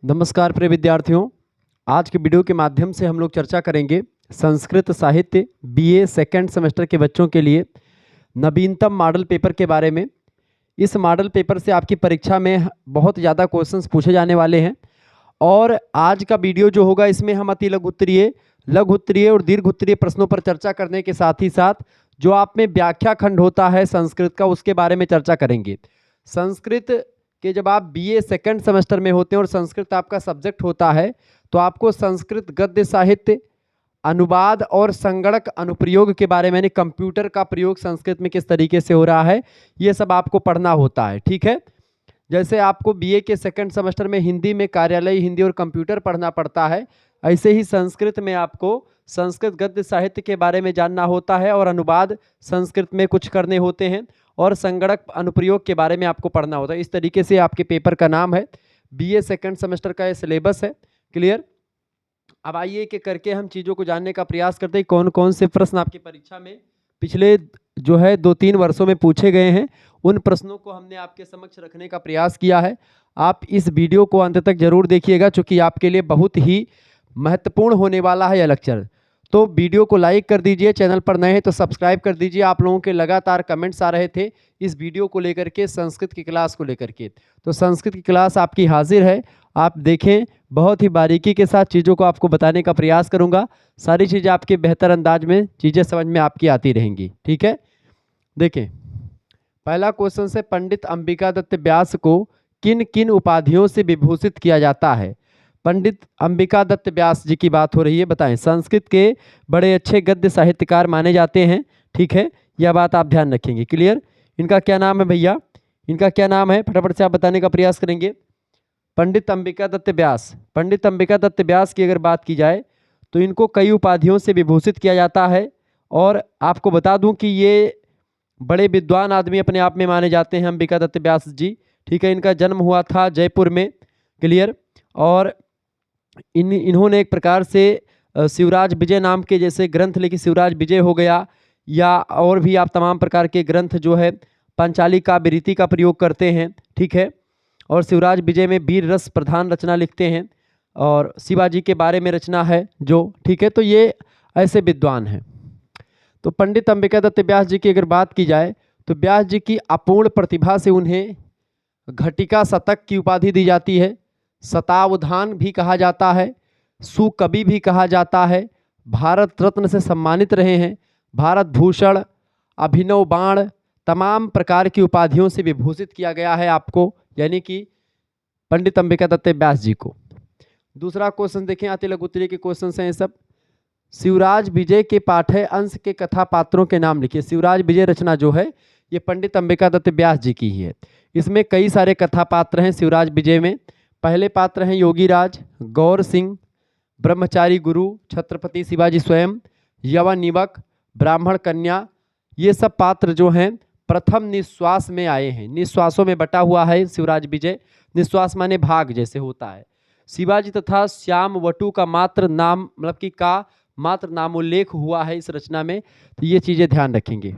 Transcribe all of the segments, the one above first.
नमस्कार प्रिय विद्यार्थियों। आज के वीडियो के माध्यम से हम लोग चर्चा करेंगे संस्कृत साहित्य बीए सेकंड सेमेस्टर के बच्चों के लिए नवीनतम मॉडल पेपर के बारे में। इस मॉडल पेपर से आपकी परीक्षा में बहुत ज़्यादा क्वेश्चंस पूछे जाने वाले हैं और आज का वीडियो जो होगा इसमें हम अति लघु उत्तरीय और दीर्घ उत्तरीय प्रश्नों पर चर्चा करने के साथ ही साथ जो आप में व्याख्या खंड होता है संस्कृत का उसके बारे में चर्चा करेंगे। संस्कृत कि जब आप बीए सेकंड सेमेस्टर में होते हैं और संस्कृत आपका सब्जेक्ट होता है तो आपको संस्कृत गद्य साहित्य, अनुवाद और संगणक अनुप्रयोग के बारे में, यानी कंप्यूटर का प्रयोग संस्कृत में किस तरीके से हो रहा है, ये सब आपको पढ़ना होता है। ठीक है, जैसे आपको बीए के सेकंड सेमेस्टर में हिंदी में कार्यालय हिंदी और कंप्यूटर पढ़ना पड़ता है, ऐसे ही संस्कृत में आपको संस्कृत गद्य साहित्य के बारे में जानना होता है और अनुवाद संस्कृत में कुछ करने होते हैं और संगणक अनुप्रयोग के बारे में आपको पढ़ना होता है। इस तरीके से आपके पेपर का नाम है, बीए सेकंड सेमेस्टर का ये सिलेबस है। क्लियर। अब आइए कि करके हम चीज़ों को जानने का प्रयास करते हैं कौन कौन से प्रश्न आपकी परीक्षा में पिछले जो है 2-3 वर्षों में पूछे गए हैं, उन प्रश्नों को हमने आपके समक्ष रखने का प्रयास किया है। आप इस वीडियो को अंत तक जरूर देखिएगा चूँकि आपके लिए बहुत ही महत्वपूर्ण होने वाला है यह लेक्चर। तो वीडियो को लाइक कर दीजिए, चैनल पर नए हैं तो सब्सक्राइब कर दीजिए। आप लोगों के लगातार कमेंट्स आ रहे थे इस वीडियो को लेकर के, संस्कृत की क्लास को लेकर के, तो संस्कृत की क्लास आपकी हाजिर है। आप देखें, बहुत ही बारीकी के साथ चीज़ों को आपको बताने का प्रयास करूंगा। सारी चीज़ें आपके बेहतर अंदाज में चीज़ें समझ में आपकी आती रहेंगी। ठीक है, देखें पहला क्वेश्चन से, पंडित अंबिका दत्त व्यास को किन किन उपाधियों से विभूषित किया जाता है? पंडित अंबिका दत्त व्यास जी की बात हो रही है, बताएं। संस्कृत के बड़े अच्छे गद्य साहित्यकार माने जाते हैं। ठीक है, यह बात आप ध्यान रखेंगे। क्लियर। इनका क्या नाम है भैया, इनका क्या नाम है, फटाफट से आप बताने का प्रयास करेंगे। पंडित अंबिका दत्त व्यास। पंडित अंबिका दत्त व्यास की अगर बात की जाए तो इनको कई उपाधियों से विभूषित किया जाता है और आपको बता दूं कि ये बड़े विद्वान आदमी अपने आप में माने जाते हैं अंबिका दत्त व्यास जी। ठीक है, इनका जन्म हुआ था जयपुर में। क्लियर। और इन्होंने एक प्रकार से शिवराज विजय नाम के जैसे ग्रंथ लिखे, शिवराज विजय हो गया, या और भी आप तमाम प्रकार के ग्रंथ जो है पांचाली काव्यरीति का प्रयोग करते हैं। ठीक है, और शिवराज विजय में वीर रस प्रधान रचना लिखते हैं और शिवाजी के बारे में रचना है जो। ठीक है, तो ये ऐसे विद्वान हैं। तो पंडित अंबिका दत्त व्यास जी की अगर बात की जाए तो व्यास जी की अपूर्ण प्रतिभा से उन्हें घटिका शतक की उपाधि दी जाती है, शतावधान भी कहा जाता है, सुकवि भी कहा जाता है, भारत रत्न से सम्मानित रहे हैं, भारत भूषण, अभिनव बाण, तमाम प्रकार की उपाधियों से विभूषित किया गया है आपको, यानी कि पंडित अंबिका दत्त व्यास जी को। दूसरा क्वेश्चन देखें, अति लघु उत्तरीय के क्वेश्चन हैं ये सब। शिवराज विजय के पाठ्य अंश के कथा पात्रों के नाम लिखिए। शिवराज विजय रचना जो है ये पंडित अंबिका दत्त व्यास जी की ही है। इसमें कई सारे कथा पात्र हैं शिवराज विजय में। पहले पात्र हैं योगीराज, गौर सिंह, ब्रह्मचारी गुरु, छत्रपति शिवाजी स्वयं, यवन युवक, ब्राह्मण कन्या। ये सब पात्र जो हैं प्रथम निश्वास में आए हैं, निश्वासों में बटा हुआ है शिवराज विजय। निश्वास माने भाग जैसे होता है। शिवाजी तथा श्याम वटु का मात्र नाम मतलब कि का मात्र नामोल्लेख हुआ है इस रचना में, तो ये चीजें ध्यान रखेंगे।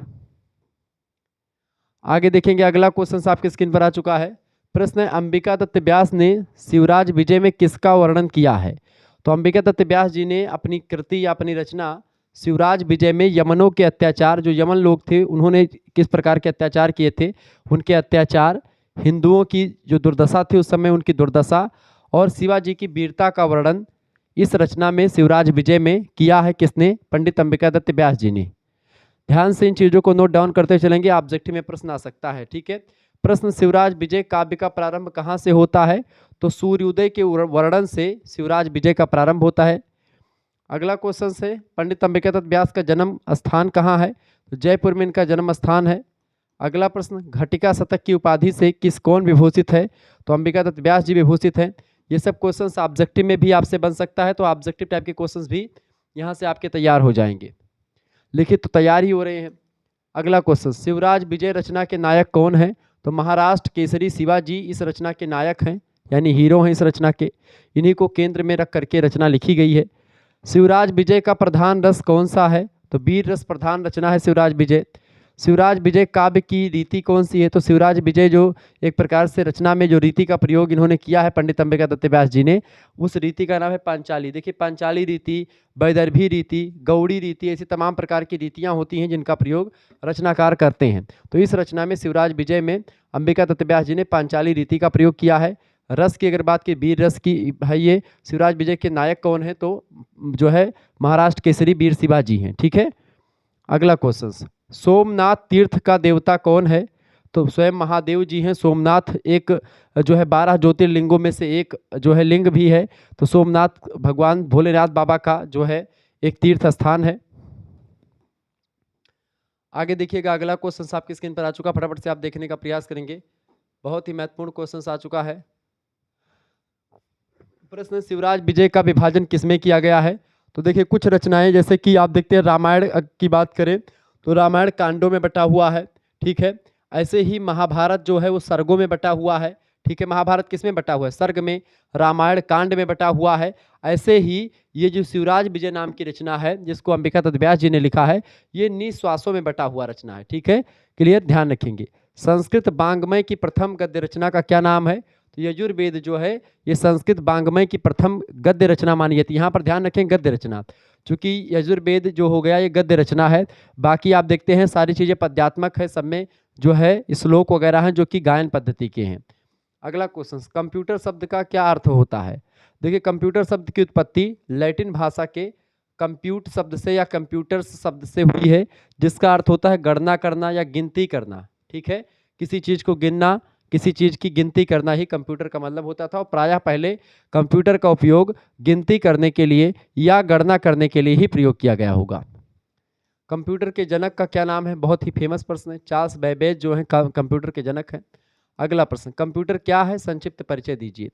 आगे देखेंगे, अगला क्वेश्चन आपके स्क्रीन पर आ चुका है। प्रश्न है, अंबिका दत्त व्यास ने शिवराज विजय में किसका वर्णन किया है? तो अंबिका दत्त व्यास जी ने अपनी कृति या अपनी रचना शिवराज विजय में यमनों के अत्याचार, जो यमन लोग थे उन्होंने किस प्रकार के अत्याचार किए थे, उनके अत्याचार, हिंदुओं की जो दुर्दशा थी उस समय उनकी दुर्दशा और शिवाजी की वीरता का वर्णन इस रचना में शिवराज विजय में किया है। किसने? पंडित अंबिका दत्त व्यास जी ने। ध्यान से इन चीज़ों को नोट डाउन करते चलेंगे, ऑब्जेक्टिव में प्रश्न आ सकता है। ठीक है, प्रश्न, शिवराज विजय काव्य का प्रारंभ कहाँ से होता है? तो सूर्योदय के वर्णन से शिवराज विजय का प्रारंभ होता है। अगला क्वेश्चन से, पंडित अंबिका दत्त व्यास का जन्म स्थान कहाँ है? तो जयपुर में इनका जन्म स्थान है। अगला प्रश्न, घटिका शतक की उपाधि से किस कौन विभूषित है? तो अंबिका दत्त व्यास जी विभूषित हैं। ये सब क्वेश्चंस ऑब्जेक्टिव में भी आपसे बन सकता है, तो ऑब्जेक्टिव टाइप के क्वेश्चंस भी यहाँ से आपके तैयार हो जाएंगे। लिखित तो तैयार ही हो रहे हैं। अगला क्वेश्चन, शिवराज विजय रचना के नायक कौन है? तो महाराष्ट्र केसरी शिवाजी इस रचना के नायक हैं, यानी हीरो हैं इस रचना के। इन्हीं को केंद्र में रख करके रचना लिखी गई है। शिवराज विजय का प्रधान रस कौन सा है? तो वीर रस प्रधान रचना है शिवराज विजय। शिवराज विजय काव्य की रीति कौन सी है? तो शिवराज विजय जो एक प्रकार से रचना में जो रीति का प्रयोग इन्होंने किया है पंडित अंबिका दत्त व्यास जी ने, उस रीति का नाम है पांचाली। देखिए पांचाली रीति, वैदर्भी रीति, गौड़ी रीति, ऐसी तमाम प्रकार की रीतियां होती हैं जिनका प्रयोग रचनाकार करते हैं। तो इस रचना में शिवराज विजय में अंबिका दत्त व्यास जी ने पांचाली रीति का प्रयोग किया है। रस की अगर बात की, वीर रस की है ये। शिवराज विजय के नायक कौन है? तो जो है महाराष्ट्र केसरी वीर शिवाजी हैं। ठीक है, अगला क्वेश्चन, सोमनाथ तीर्थ का देवता कौन है? तो स्वयं महादेव जी हैं। सोमनाथ एक जो है 12 ज्योतिर्लिंगों में से एक जो है लिंग भी है। तो सोमनाथ भगवान भोलेनाथ बाबा का जो है एक तीर्थ स्थान है। आगे देखिएगा, अगला क्वेश्चन आपकी स्क्रीन पर आ चुका, फटाफट से आप देखने का प्रयास करेंगे। बहुत ही महत्वपूर्ण क्वेश्चन आ चुका है। प्रश्न, शिवराज विजय का विभाजन किसमें किया गया है? तो देखिए कुछ रचनाएं, जैसे कि आप देखते हैं रामायण की बात करें तो रामायण कांडों में बटा हुआ है। ठीक है, ऐसे ही महाभारत जो है वो सर्गों में बटा हुआ है। ठीक है, महाभारत किस में बटा हुआ है? सर्ग में। रामायण कांड में बटा हुआ है। ऐसे ही ये जो शिवराज विजय नाम की रचना है जिसको अंबिका दत्त व्यास जी ने लिखा है, ये निश्वासों में बटा हुआ रचना है। ठीक है, क्लियर, ध्यान रखेंगे। संस्कृत वाङ्मय की प्रथम गद्य रचना का क्या नाम है? तो यजुर्वेद जो है ये संस्कृत वाङ्मय की प्रथम गद्य रचना मानी जाती है। यहाँ पर ध्यान रखें गद्य रचना, चूंकि यजुर्वेद जो हो गया ये गद्य रचना है। बाकी आप देखते हैं सारी चीज़ें पद्यात्मक है, सब में जो है श्लोक वगैरह हैं जो कि गायन पद्धति के हैं। अगला क्वेश्चन, कंप्यूटर शब्द का क्या अर्थ होता है? देखिए कंप्यूटर शब्द की उत्पत्ति लैटिन भाषा के कंप्यूट शब्द से या कंप्यूटर्स शब्द से हुई है, जिसका अर्थ होता है गणना करना या गिनती करना। ठीक है, किसी चीज़ को गिनना, किसी चीज़ की गिनती करना ही कंप्यूटर का मतलब होता था। और प्रायः पहले कंप्यूटर का उपयोग गिनती करने के लिए या गणना करने के लिए ही प्रयोग किया गया होगा। कंप्यूटर के जनक का क्या नाम है? बहुत ही फेमस प्रश्न है। चार्ल्स बेबेज जो है कंप्यूटर के जनक हैं। अगला प्रश्न, कंप्यूटर क्या है? संक्षिप्त परिचय दीजिए।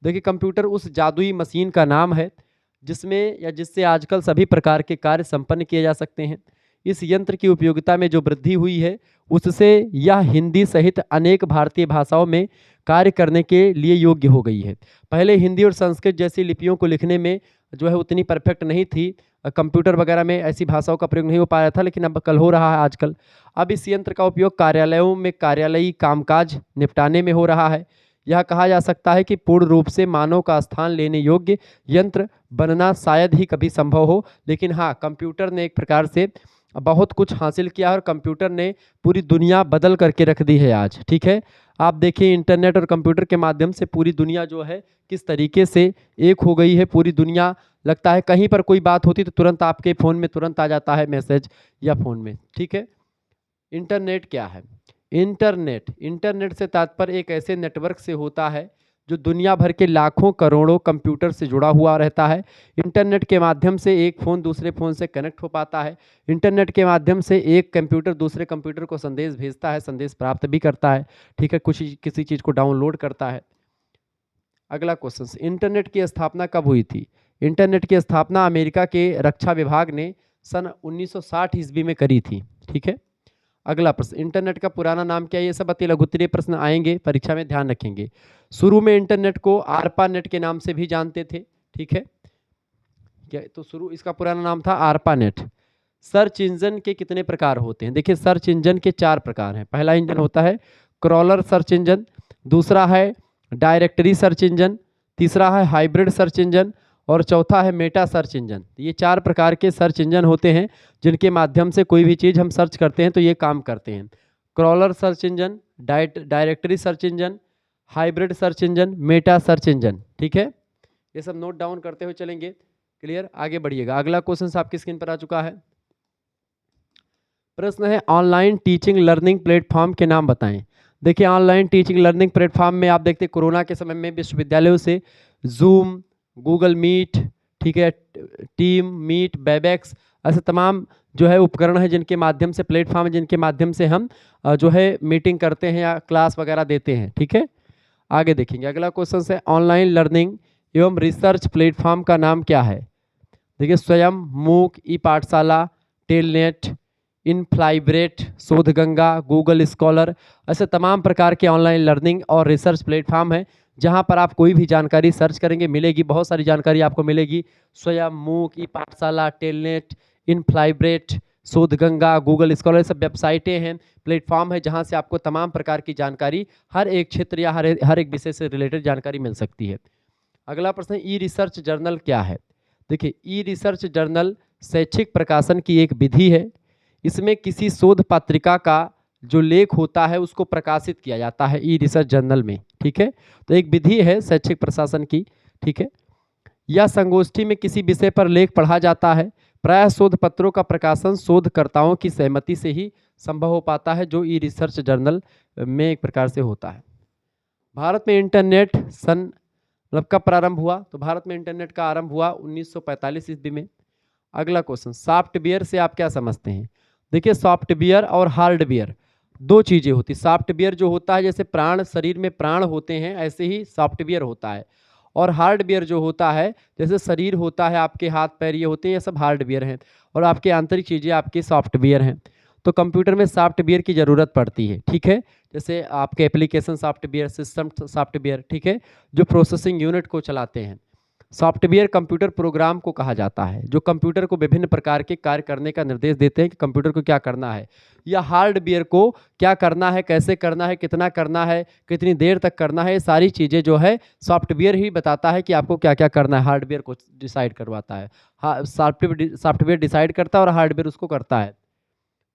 देखिए कंप्यूटर उस जादुई मशीन का नाम है जिसमें या जिससे आजकल सभी प्रकार के कार्य संपन्न किए जा सकते हैं। इस यंत्र की उपयोगिता में जो वृद्धि हुई है उससे यह हिंदी सहित अनेक भारतीय भाषाओं में कार्य करने के लिए योग्य हो गई है। पहले हिंदी और संस्कृत जैसी लिपियों को लिखने में जो है उतनी परफेक्ट नहीं थी, कंप्यूटर वगैरह में ऐसी भाषाओं का प्रयोग नहीं हो पाया था, लेकिन अब कल हो रहा है आजकल। अब इस यंत्र का उपयोग कार्यालयों में कार्यालयी कामकाज निपटाने में हो रहा है। यह कहा जा सकता है कि पूर्ण रूप से मानव का स्थान लेने योग्य यंत्र बनना शायद ही कभी संभव हो, लेकिन हाँ कंप्यूटर ने एक प्रकार से बहुत कुछ हासिल किया है और कंप्यूटर ने पूरी दुनिया बदल करके रख दी है आज। ठीक है, आप देखिए इंटरनेट और कंप्यूटर के माध्यम से पूरी दुनिया जो है किस तरीके से एक हो गई है। पूरी दुनिया, लगता है कहीं पर कोई बात होती तो तुरंत आपके फ़ोन में तुरंत आ जाता है मैसेज या फ़ोन में। ठीक है, इंटरनेट क्या है? इंटरनेट से तात्पर्य एक ऐसे नेटवर्क से होता है जो दुनिया भर के लाखों करोड़ों कंप्यूटर से जुड़ा हुआ रहता है। इंटरनेट के माध्यम से एक फ़ोन दूसरे फ़ोन से कनेक्ट हो पाता है। इंटरनेट के माध्यम से एक कंप्यूटर दूसरे कंप्यूटर को संदेश भेजता है, संदेश प्राप्त भी करता है। ठीक है, कुछ किसी चीज़ को डाउनलोड करता है। अगला क्वेश्चन, इंटरनेट की स्थापना कब हुई थी? इंटरनेट की स्थापना अमेरिका के रक्षा विभाग ने सन 1960 ईस्वी में करी थी। ठीक है, अगला प्रश्न, इंटरनेट का पुराना नाम क्या है? ये सब अति लघुत्तरीय प्रश्न आएंगे परीक्षा में, ध्यान रखेंगे। शुरू में इंटरनेट को आरपानेट के नाम से भी जानते थे। ठीक है, क्या तो शुरू इसका पुराना नाम था आरपानेट। सर्च इंजन के कितने प्रकार होते हैं? देखिए सर्च इंजन के 4 प्रकार हैं। पहला इंजन होता है क्रॉलर सर्च इंजन, दूसरा है डायरेक्टरी सर्च इंजन, तीसरा है हाइब्रिड सर्च इंजन और चौथा है मेटा सर्च इंजन। ये 4 प्रकार के सर्च इंजन होते हैं जिनके माध्यम से कोई भी चीज़ हम सर्च करते हैं तो ये काम करते हैं। Crawler search engine, directory search engine, hybrid search engine, Meta search engine. ठीक है, ये सब नोट डाउन करते हुए चलेंगे। क्लियर, आगे बढ़िएगा। अगला क्वेश्चन आपकी स्क्रीन पर आ चुका है। प्रश्न है ऑनलाइन टीचिंग लर्निंग प्लेटफॉर्म के नाम बताएं। देखिए ऑनलाइन टीचिंग लर्निंग प्लेटफॉर्म में आप देखते हैं कोरोना के समय में विश्वविद्यालयों से जूम, गूगल मीट, ठीक है, टीम मीट, वेबएक्स, ऐसे तमाम जो है उपकरण है जिनके माध्यम से, प्लेटफॉर्म है जिनके माध्यम से हम जो है मीटिंग करते हैं या क्लास वगैरह देते हैं। ठीक है, आगे देखेंगे। अगला क्वेश्चन है ऑनलाइन लर्निंग एवं रिसर्च प्लेटफॉर्म का नाम क्या है? देखिए स्वयं, मूक, ई पाठशाला, टेलनेट, इनफ्लाइब्रेट, शोधगंगा, गूगल स्कॉलर, ऐसे तमाम प्रकार के ऑनलाइन लर्निंग और रिसर्च प्लेटफॉर्म है जहां पर आप कोई भी जानकारी सर्च करेंगे मिलेगी, बहुत सारी जानकारी आपको मिलेगी। स्वयं, मूक, ई पाठशाला, टेलनेट, इनफ्लाइब्रेट, शोधगंगा, गूगल स्कॉलर, सब वेबसाइटें हैं, प्लेटफॉर्म है जहां से आपको तमाम प्रकार की जानकारी हर एक क्षेत्र या हर एक विषय से रिलेटेड जानकारी मिल सकती है। अगला प्रश्न है, ई रिसर्च जर्नल क्या है? देखिए, ई रिसर्च जर्नल शैक्षिक प्रकाशन की एक विधि है। इसमें किसी शोध पत्रिका का जो लेख होता है उसको प्रकाशित किया जाता है ई रिसर्च जर्नल में, ठीक है। तो एक विधि है शैक्षिक प्रशासन की, ठीक है। या संगोष्ठी में किसी विषय पर लेख पढ़ा जाता है। प्रायः शोध पत्रों का प्रकाशन शोधकर्ताओं की सहमति से ही संभव हो पाता है, जो ई रिसर्च जर्नल में एक प्रकार से होता है। भारत में इंटरनेट सन मतलब कब प्रारंभ हुआ? तो भारत में इंटरनेट का आरंभ हुआ 1945 ईस्वी में। अगला क्वेश्चन, सॉफ्टवेयर से आप क्या समझते हैं? देखिए, सॉफ्टवेयर और हार्डवेयर दो चीजें होती। सॉफ्टवेयर जो होता है, जैसे प्राण, शरीर में प्राण होते हैं, ऐसे ही सॉफ्टवेयर होता है। और हार्डवेयर जो होता है, जैसे शरीर होता है, आपके हाथ पैर ये होते हैं, ये सब हार्डवेयर हैं। और आपके आंतरिक चीजें आपके सॉफ्टवेयर हैं। तो कंप्यूटर में सॉफ्टवेयर की जरूरत पड़ती है, ठीक है। जैसे आपके एप्लीकेशन सॉफ्टवेयर, सिस्टम सॉफ्टवेयर, ठीक है, जो प्रोसेसिंग यूनिट को चलाते हैं। सॉफ्टवेयर कंप्यूटर प्रोग्राम को कहा जाता है, जो कंप्यूटर को विभिन्न प्रकार के कार्य करने का निर्देश देते हैं कि कंप्यूटर को क्या करना है। या हार्डवेयर को क्या करना है, कैसे करना है, कितना करना है, कितनी देर तक करना है, ये सारी चीज़ें जो है सॉफ्टवेयर ही बताता है कि आपको क्या क्या करना है। हार्डवेयर को डिसाइड करवाता है, हाँ, सॉफ्टवेयर डिसाइड करता है और हार्डवेयर उसको करता है।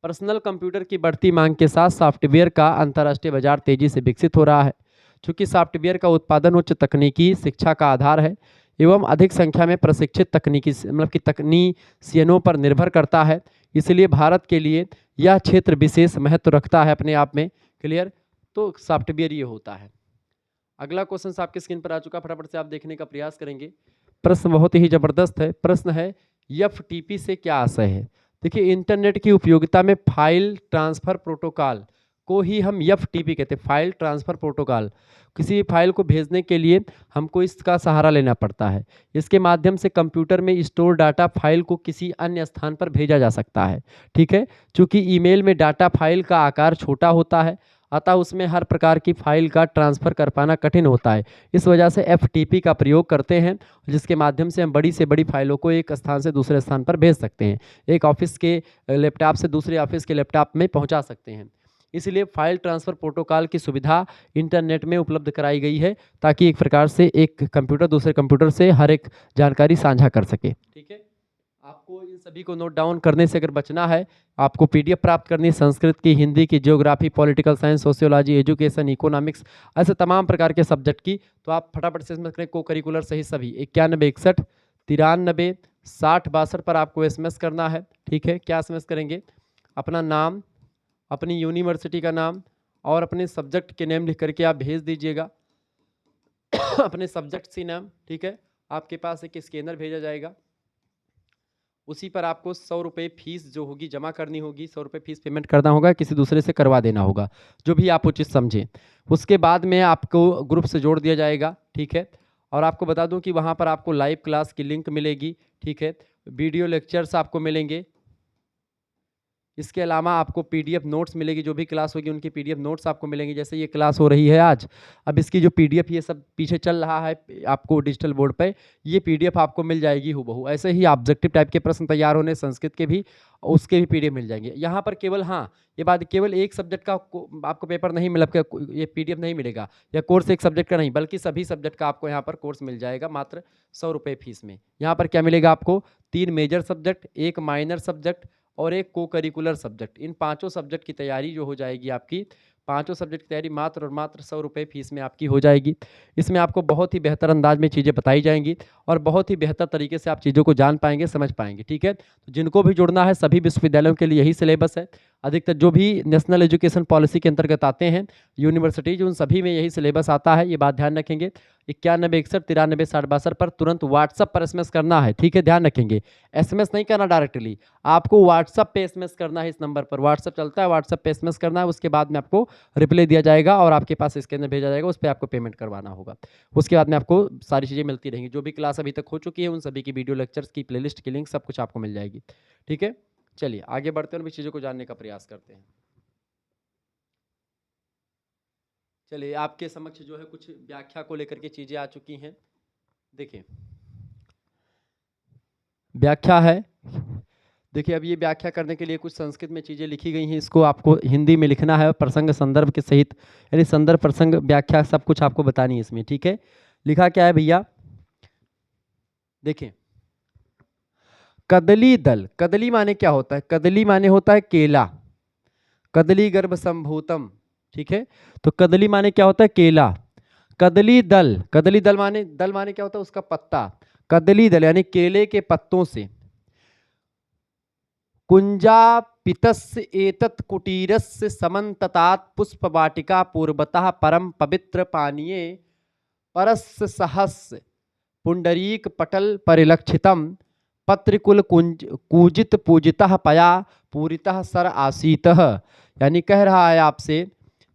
पर्सनल कंप्यूटर की बढ़ती मांग के साथ सॉफ्टवेयर का अंतर्राष्ट्रीय बाजार तेजी से विकसित हो रहा है। चूंकि सॉफ्टवेयर का उत्पादन उच्च तकनीकी शिक्षा का आधार है एवं अधिक संख्या में प्रशिक्षित तकनीकी मतलब कि तकनीशियनों पर निर्भर करता है, इसलिए भारत के लिए यह क्षेत्र विशेष महत्व रखता है अपने आप में। क्लियर? तो सॉफ्टवेयर ये होता है। अगला क्वेश्चन आपके स्क्रीन पर आ चुका, फटाफट से आप देखने का प्रयास करेंगे। प्रश्न बहुत ही जबरदस्त है। प्रश्न है, एफटीपी से क्या आशय है? देखिए, इंटरनेट की उपयोगिता में फाइल ट्रांसफर प्रोटोकॉल को ही हम एफटीपी कहते हैं, फाइल ट्रांसफर प्रोटोकॉल। किसी भी फाइल को भेजने के लिए हमको इसका सहारा लेना पड़ता है। इसके माध्यम से कंप्यूटर में स्टोर डाटा फाइल को किसी अन्य स्थान पर भेजा जा सकता है, ठीक है। चूंकि ईमेल में डाटा फाइल का आकार छोटा होता है, अतः उसमें हर प्रकार की फाइल का ट्रांसफ़र कर पाना कठिन होता है। इस वजह से एफटीपी का प्रयोग करते हैं, जिसके माध्यम से हम बड़ी से बड़ी फाइलों को एक स्थान से दूसरे स्थान पर भेज सकते हैं, एक ऑफिस के लैपटॉप से दूसरे ऑफिस के लैपटॉप में पहुंचा सकते हैं। इसलिए फाइल ट्रांसफ़र प्रोटोकॉल की सुविधा इंटरनेट में उपलब्ध कराई गई है, ताकि एक प्रकार से एक कंप्यूटर दूसरे कंप्यूटर से हर एक जानकारी साझा कर सके, ठीक है। आपको इन सभी को नोट डाउन करने से अगर बचना है, आपको पीडीएफ प्राप्त करनी है संस्कृत की, हिंदी की, geography, political science, sociology, education, economics, ऐसे तमाम प्रकार के सब्जेक्ट की, तो आप फटाफट से इसमें करें। को करिकुलर सही सभी 91 61 93 60 62 पर आपको एसएमएस करना है, ठीक है। क्या एसएमएस करेंगे? अपना नाम, अपनी यूनिवर्सिटी का नाम और अपने सब्जेक्ट के नेम लिख करके आप भेज दीजिएगा। अपने सब्जेक्ट सी नाम, ठीक है। आपके पास एक स्कैनर भेजा जाएगा, उसी पर आपको 100 रुपये फीस जो होगी जमा करनी होगी, 100 रुपये फीस पेमेंट करना होगा, किसी दूसरे से करवा देना होगा, जो भी आप उचित समझें। उसके बाद में आपको ग्रुप से जोड़ दिया जाएगा, ठीक है। और आपको बता दूं कि वहाँ पर आपको लाइव क्लास की लिंक मिलेगी, ठीक है। वीडियो लेक्चर्स आपको मिलेंगे। इसके अलावा आपको पीडीएफ नोट्स मिलेगी, जो भी क्लास होगी उनकी पीडीएफ नोट्स आपको मिलेंगी। जैसे ये क्लास हो रही है आज, अब इसकी जो पीडीएफ ये सब पीछे चल रहा है आपको डिजिटल बोर्ड पे, ये पीडीएफ आपको मिल जाएगी हूबहू। ऐसे ही ऑब्जेक्टिव टाइप के प्रश्न तैयार होने संस्कृत के भी, उसके भी पीडीएफ मिल जाएंगे। यहाँ पर केवल, हाँ, ये बात, केवल एक सब्जेक्ट का आपको पेपर नहीं मिला, ये पीडीएफ नहीं मिलेगा, या कोर्स एक सब्जेक्ट का नहीं, बल्कि सभी सब्जेक्ट का आपको यहाँ पर कोर्स मिल जाएगा मात्र 100 रुपये फीस में। यहाँ पर क्या मिलेगा आपको? 3 मेजर सब्जेक्ट, एक माइनर सब्जेक्ट और एक को करिकुलर सब्जेक्ट। इन पांचों सब्जेक्ट की तैयारी जो हो जाएगी आपकी, पांचों सब्जेक्ट की तैयारी मात्र और मात्र 100 रुपये फीस में आपकी हो जाएगी। इसमें आपको बहुत ही बेहतर अंदाज में चीज़ें बताई जाएंगी और बहुत ही बेहतर तरीके से आप चीज़ों को जान पाएंगे, समझ पाएंगे, ठीक है। तो जिनको भी जुड़ना है, सभी विश्वविद्यालयों के लिए यही सिलेबस है। अधिकतर जो भी नेशनल एजुकेशन पॉलिसी के अंतर्गत आते हैं यूनिवर्सिटीज, उन सभी में यही सिलेबस आता है, ये बात ध्यान रखेंगे। 91 61 93 60 62 पर तुरंत व्हाट्सअप पर एसएमएस करना है, ठीक है, ध्यान रखेंगे। एसएमएस नहीं करना डायरेक्टली, आपको व्हाट्सअप पे एसएमएस करना है। इस नंबर पर व्हाट्सअप चलता है, व्हाट्सअप पे एसएमएस करना है। उसके बाद में आपको रिप्लाई दिया जाएगा और आपके पास स्कैनर भेजा जाएगा, उस पर आपको पेमेंट करवाना होगा। उसके बाद में आपको सारी चीज़ें मिलती रहेंगी। जो भी क्लास अभी तक हो चुकी है उन सभी की वीडियो लेक्चर्स की प्लेलिस्ट की लिंक सब कुछ आपको मिल जाएगी, ठीक है। चलिए आगे बढ़ते हैं और भी चीज़ों को जानने का प्रयास करते हैं। चलिए, आपके समक्ष जो है कुछ व्याख्या को लेकर के चीज़ें आ चुकी हैं। देखिए, व्याख्या है, देखिए अब ये व्याख्या करने के लिए कुछ संस्कृत में चीज़ें लिखी गई हैं, इसको आपको हिंदी में लिखना है प्रसंग संदर्भ के सहित, यानी संदर्भ प्रसंग व्याख्या सब कुछ आपको बतानी है इसमें, ठीक है। लिखा क्या है भैया, देखें, कदली दल, कदली माने क्या होता है, कदली माने होता है केला, कदली गर्भ संभूतम, ठीक है। तो कदली माने क्या होता है, केला। कदली दल, कदली दल माने क्या होता है, उसका पत्ता। कदली दल यानी केले के पत्तों से। कुंजापितस्य एतत् कुटीरस्य समन्ततात् पुष्पवाटिका पूर्वतः परम पवित्र पानीये परस्य सहस्य पुंडरीक पटल परिलक्षितम पत्रिकुल कुंज कूजित पूजितः पया पूरितः सर आसीतः। यानी कह रहा है आपसे,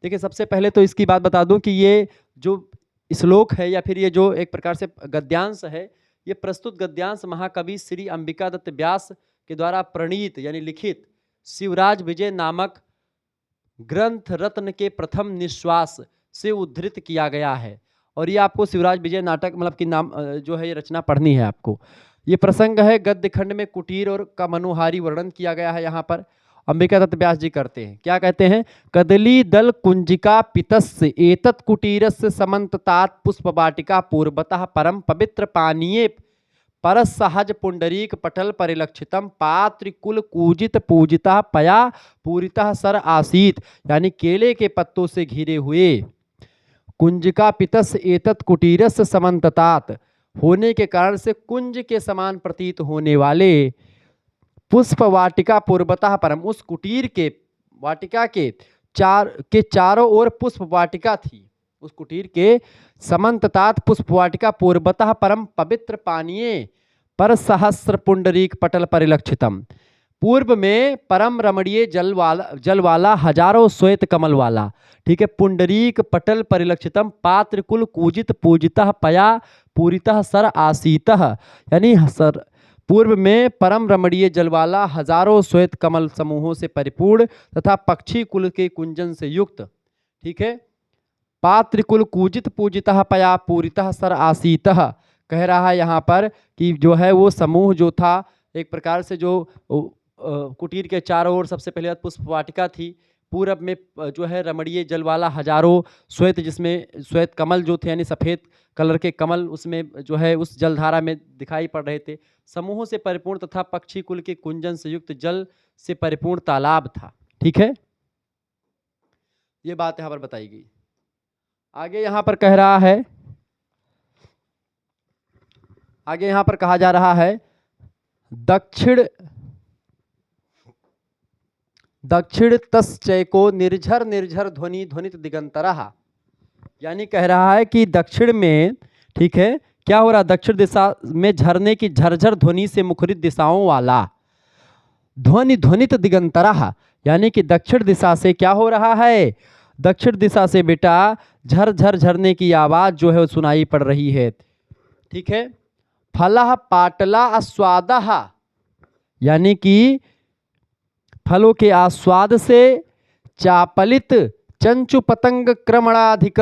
देखिए सबसे पहले तो इसकी बात बता दूं कि ये जो श्लोक है या फिर ये जो एक प्रकार से गद्यांश है, ये प्रस्तुत गद्यांश महाकवि श्री अंबिका दत्त व्यास के द्वारा प्रणीत यानी लिखित शिवराज विजय नामक ग्रंथ रत्न के प्रथम निश्वास से उद्धृत किया गया है। और ये आपको शिवराज विजय नाटक मतलब कि नाम जो है ये रचना पढ़नी है आपको। ये प्रसंग है गद्य खंड में कुटीर और का मनोहारी वर्णन किया गया है। यहाँ पर अंबिका दत्त व्यास जी करते हैं, क्या कहते हैं, कदली दल कुंजिका पितस्य एतत् कुटीरस्य समन्ततात् पुष्पवाटिका पूर्वतः परम पवित्र पानीये परस सहज पुंडरीक पटल परिलक्षितम पात्र कुल कूजित पूजिता पया पूरिता सर आसीत। यानी केले के पत्तों से घिरे हुए कुंजिका पितस एतत् कुटीरस समन्ततात होने के कारण से कुंज के समान प्रतीत होने वाले पुष्प वाटिका पूर्वतः परम, उस कुटीर के वाटिका के चारों ओर पुष्प वाटिका थी, उस कुटीर के समन्ततात पुष्प वाटिका पूर्वतः परम पवित्र पानीये पर सहस्र पुंडरीक पटल परिलक्षितम, पूर्व में परम रमणीय जल वाला हजारों श्वेत कमल वाला, ठीक है, पुंडरीक पटल परिलक्षितम पात्र कुल कूजित पूजितः पया पूरितः सर आसीतः। यानी सर पूर्व में परम रमणीय जलवाला हजारों श्वेत कमल समूहों से परिपूर्ण तथा पक्षी कुल के कुंजन से युक्त, ठीक है, पात्र कुल कूजित पूजितः पया पूरितः सर आसीतः। कह रहा है यहाँ पर कि जो है वो समूह जो था एक प्रकार से जो कुटीर के चारों ओर सबसे पहले पुष्प वाटिका थी, पूरब में जो है रमणीय जल वाला हजारों श्वेत, जिसमें श्वेत कमल जो थे यानी सफ़ेद कलर के कमल उसमें जो है उस जलधारा में दिखाई पड़ रहे थे, समूहों से परिपूर्ण तथा पक्षी कुल के कुंजन से युक्त जल से परिपूर्ण तालाब था, ठीक है। ये बात यहाँ पर बताई गई। आगे यहाँ पर कह रहा है, आगे यहाँ पर कहा जा रहा है दक्षिण तश्चैको निर्झर निर्झर ध्वनि ध्वनित दिगंतरः। यानी कह रहा है कि दक्षिण में, ठीक है, क्या हो रहा, दक्षिण दिशा में झरने की झरझर ध्वनि से मुखरित दिशाओं वाला ध्वनि ध्वनित दिगंतरः। यानी कि दक्षिण दिशा से क्या हो रहा है, दक्षिण दिशा से बेटा झरझर झरने की आवाज जो है वो सुनाई पड़ रही है, ठीक है। फलः पाटला आस्वादः, यानी कि फलों के आस्वाद से चापलित चंचु पतंग क्रमणाधिक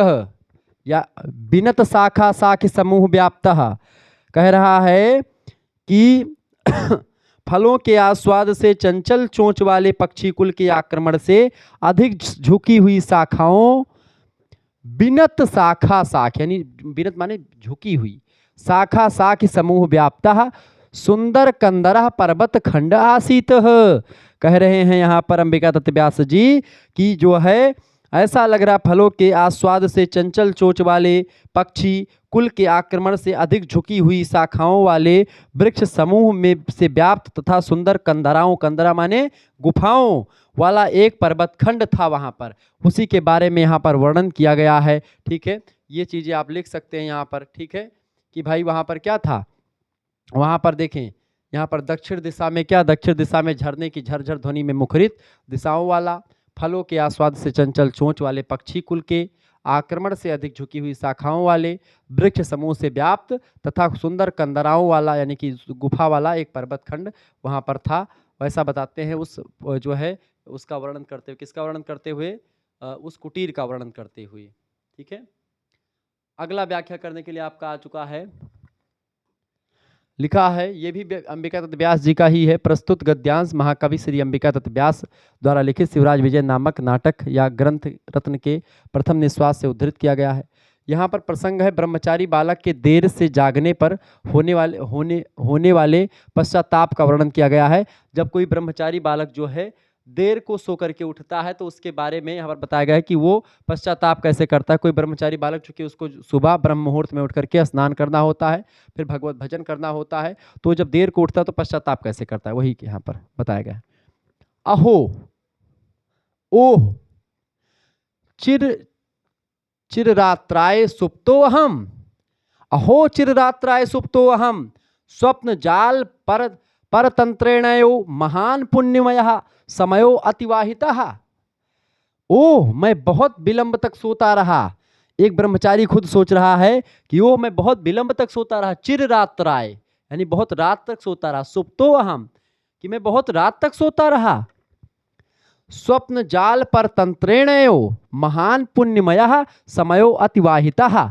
या बिनत शाखा शाखी समूह व्याप्तः। कह रहा है कि फलों के आस्वाद से चंचल चोंच वाले पक्षी कुल के आक्रमण से अधिक झुकी हुई शाखाओं, बिनत शाखा शाख यानी बिनत माने झुकी हुई, शाखा शाख समूह व्याप्तः सुंदर कंदरः पर्वत खंड आसीत। कह रहे हैं यहाँ पर अंबिका दत्त व्यास जी कि जो है ऐसा लग रहा फलों के आस्वाद से चंचल चोंच वाले पक्षी कुल के आक्रमण से अधिक झुकी हुई शाखाओं वाले वृक्ष समूह में से व्याप्त तथा सुंदर कंदराओं, कंदरा माने गुफाओं वाला एक पर्वत खंड था वहाँ पर, उसी के बारे में यहाँ पर वर्णन किया गया है, ठीक है। ये चीज़ें आप लिख सकते हैं यहाँ पर, ठीक है, कि भाई वहाँ पर क्या था, वहाँ पर देखें यहाँ पर दक्षिण दिशा में क्या, दक्षिण दिशा में झरने की झरझर ध्वनि में मुखरित दिशाओं वाला, फलों के आस्वाद से चंचल चोंच वाले पक्षी कुल के आक्रमण से अधिक झुकी हुई शाखाओं वाले वृक्ष समूह से व्याप्त तथा सुंदर कंदराओं वाला यानी कि गुफा वाला एक पर्वत खंड वहाँ पर था। वैसा बताते हैं उस जो है उसका वर्णन करते हुए, किसका वर्णन करते हुए, उस कुटीर का वर्णन करते हुए, ठीक है। अगला व्याख्या करने के लिए आपका आ चुका है लिखा है, ये भी अंबिका दत्त व्यास जी का ही है। प्रस्तुत गद्यांश महाकवि श्री अंबिका दत्त व्यास द्वारा लिखित शिवराज विजय नामक नाटक या ग्रंथ रत्न के प्रथम निश्वास से उद्धृत किया गया है। यहाँ पर प्रसंग है, ब्रह्मचारी बालक के देर से जागने पर होने वाले पश्चाताप का वर्णन किया गया है। जब कोई ब्रह्मचारी बालक जो है देर को सो करके उठता है तो उसके बारे में यहाँ पर बताया गया है कि वो पश्चाताप कैसे करता है। कोई ब्रह्मचारी बालक, चूंकि उसको सुबह ब्रह्म मुहूर्त में उठ करके स्नान करना होता है, फिर भगवत भजन करना होता है, तो जब देर को उठता है तो पश्चाताप कैसे करता है, वही यहाँ पर बताया गया है। अहो ओह चिररात्राय सुप्तो अहम, अहो चिररात्राय सुप्तो अहम, स्वप्न जाल परतंत्रेणयो महान पुण्यमयः समयो अतिवाहितः। ओह मैं बहुत विलंब तक सोता रहा। एक ब्रह्मचारी खुद सोच रहा है कि ओह मैं बहुत विलंब तक सोता रहा। चिर रात्राय यानी बहुत रात तक सोता रहा। सुप्तो अहम कि मैं बहुत रात तक सोता रहा। स्वप्न जाल पर तंत्रेणयो महान पुण्यमयः समयो अतिवाहितः,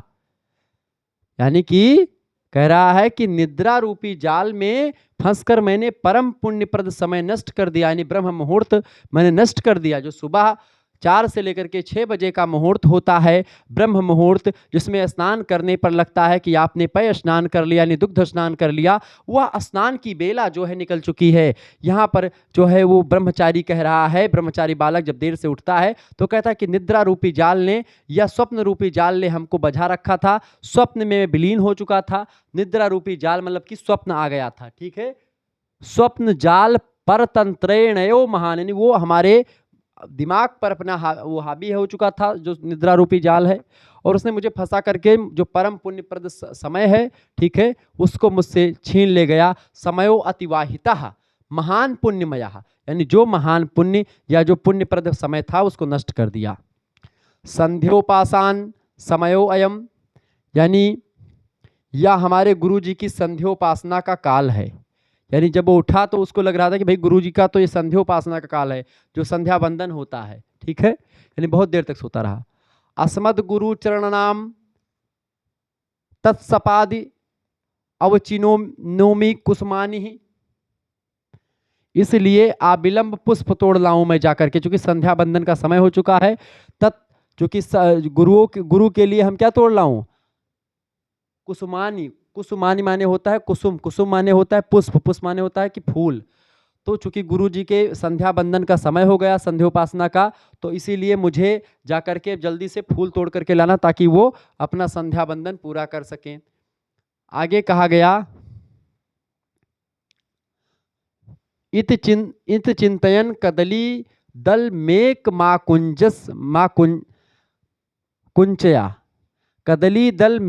यानी कि कह रहा है कि निद्रा रूपी जाल में फंसकर मैंने परम पुण्यप्रद समय नष्ट कर दिया, यानी ब्रह्म मुहूर्त मैंने नष्ट कर दिया। जो सुबह 4 से लेकर के 6 बजे का मुहूर्त होता है, ब्रह्म मुहूर्त, जिसमें स्नान करने पर लगता है कि आपने पय स्नान कर लिया, यानी दुग्ध स्नान कर लिया, वह स्नान की बेला जो है निकल चुकी है। यहाँ पर जो है वो ब्रह्मचारी कह रहा है, ब्रह्मचारी बालक जब देर से उठता है तो कहता है कि निद्रा रूपी जाल ने या स्वप्न रूपी जाल ने हमको बझा रखा था, स्वप्न में विलीन हो चुका था। निद्रा रूपी जाल मतलब कि स्वप्न आ गया था, ठीक है। स्वप्न जाल परतंत्रेणयो महान, यानी वो हमारे दिमाग पर अपना वो हावी हो चुका था, जो निद्रा रूपी जाल है, और उसने मुझे फंसा करके जो परम पुण्यप्रद समय है, ठीक है, उसको मुझसे छीन ले गया। समयो अतिवाहितः महान पुण्यमयः, यानी जो महान पुण्य या जो पुण्यप्रद समय था उसको नष्ट कर दिया। संध्योपासान समयो अयम, यानी यह हमारे गुरु जी की संध्योपासना का काल है। यानी जब वो उठा तो उसको लग रहा था कि भाई गुरु जी का तो ये संध्योपासना का काल है, जो संध्या बंदन होता है, ठीक है, यानी बहुत देर तक सोता रहा। अस्मद गुरु चरणनाम तत्सपादि अवचिनोमी कुसुमानि, इसलिए अविलंब पुष्प तोड़ लाऊं मैं जाकर के, चूंकि संध्या बंदन का समय हो चुका है। चूंकि गुरु के लिए हम क्या तोड़ लाऊं, कुसुमानी, कुसुमानी माने होता है कुसुम, कुसुम माने होता है पुष्प, पुष्प माने होता है कि फूल। तो चूंकि गुरु जी के संध्या बंदन का समय हो गया, संध्योपासना का, तो इसीलिए मुझे जाकर के जल्दी से फूल तोड़ करके लाना ताकि वो अपना संध्या बंदन पूरा कर सकें। आगे कहा गया, इत चिंतयन कदली दल मेक मा कुंजस मा कुंचया, कदली दल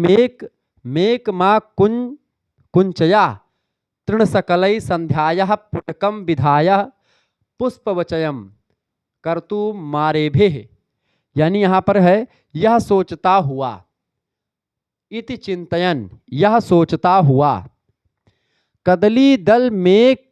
मेक मा कुंचया तृण सकलई संध्यायः पुटकम विधाय पुष्पवचयम कर्तु मारेभेः, यानी यहाँ पर है यह सोचता हुआ, इति चिंतयन यह सोचता हुआ, कदली दल मेक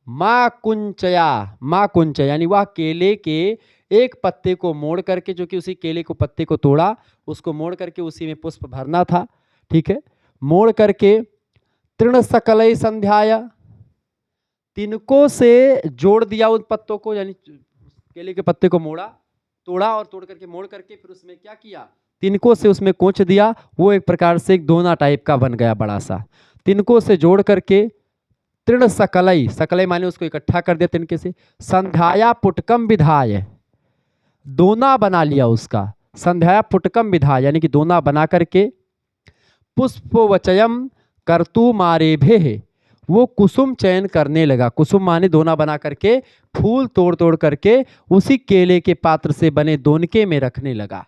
मा कुंचया, मा कुंचया यानी वह केले के एक पत्ते को मोड़ करके, जो कि उसी केले को पत्ते को तोड़ा, उसको मोड़ करके उसी में पुष्प भरना था, ठीक है, मोड़ करके तृण सकलई संध्याय, तिनको से जोड़ दिया उन पत्तों को, यानी केले के पत्ते को मोड़ा, तोड़ा और तोड़ करके मोड़ करके फिर उसमें क्या किया, तिनको से उसमें कोच दिया। वो एक प्रकार से एक दोना टाइप का बन गया बड़ा सा। तिनको से जोड़ करके तृण सकलई, सकलई माने उसको इकट्ठा कर दिया तिनके से, संध्याया पुटकम विधाय, दोना बना लिया उसका, संध्याया पुटकम विधाय यानी कि दोना बना करके, पुष्पवचयम कर्तु मारेभेः, वो कुसुम चयन करने लगा। कुसुम माने दोना बना करके फूल तोड़ तोड़ करके उसी केले के पात्र से बने दोनके में रखने लगा।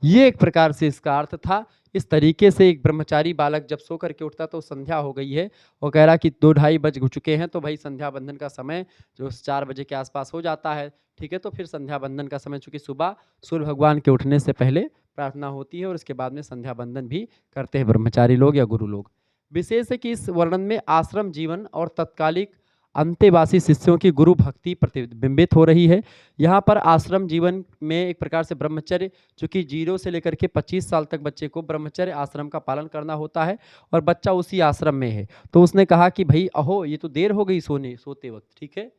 ये एक प्रकार से इसका अर्थ था। इस तरीके से एक ब्रह्मचारी बालक जब सो करके उठता तो संध्या हो गई है, और कह रहा कि 2-2:30 बज चुके हैं, तो भाई संध्या बंदन का समय जो 4 बजे के आसपास हो जाता है, ठीक है, तो फिर संध्या बंदन का समय, चूंकि सुबह सूर्य भगवान के उठने से पहले प्रार्थना होती है और उसके बाद में संध्या बंदन भी करते हैं ब्रह्मचारी लोग या गुरु लोग। विशेष है कि इस वर्णन में आश्रम जीवन और तत्कालिक अंतेवासी शिष्यों की गुरु भक्ति प्रतिबिंबित हो रही है। यहाँ पर आश्रम जीवन में एक प्रकार से ब्रह्मचर्य, चूँकि 0 से लेकर के 25 साल तक बच्चे को ब्रह्मचर्य आश्रम का पालन करना होता है और बच्चा उसी आश्रम में है। तो उसने कहा कि भाई अहो ये तो देर हो गई सोते वक्त, ठीक है।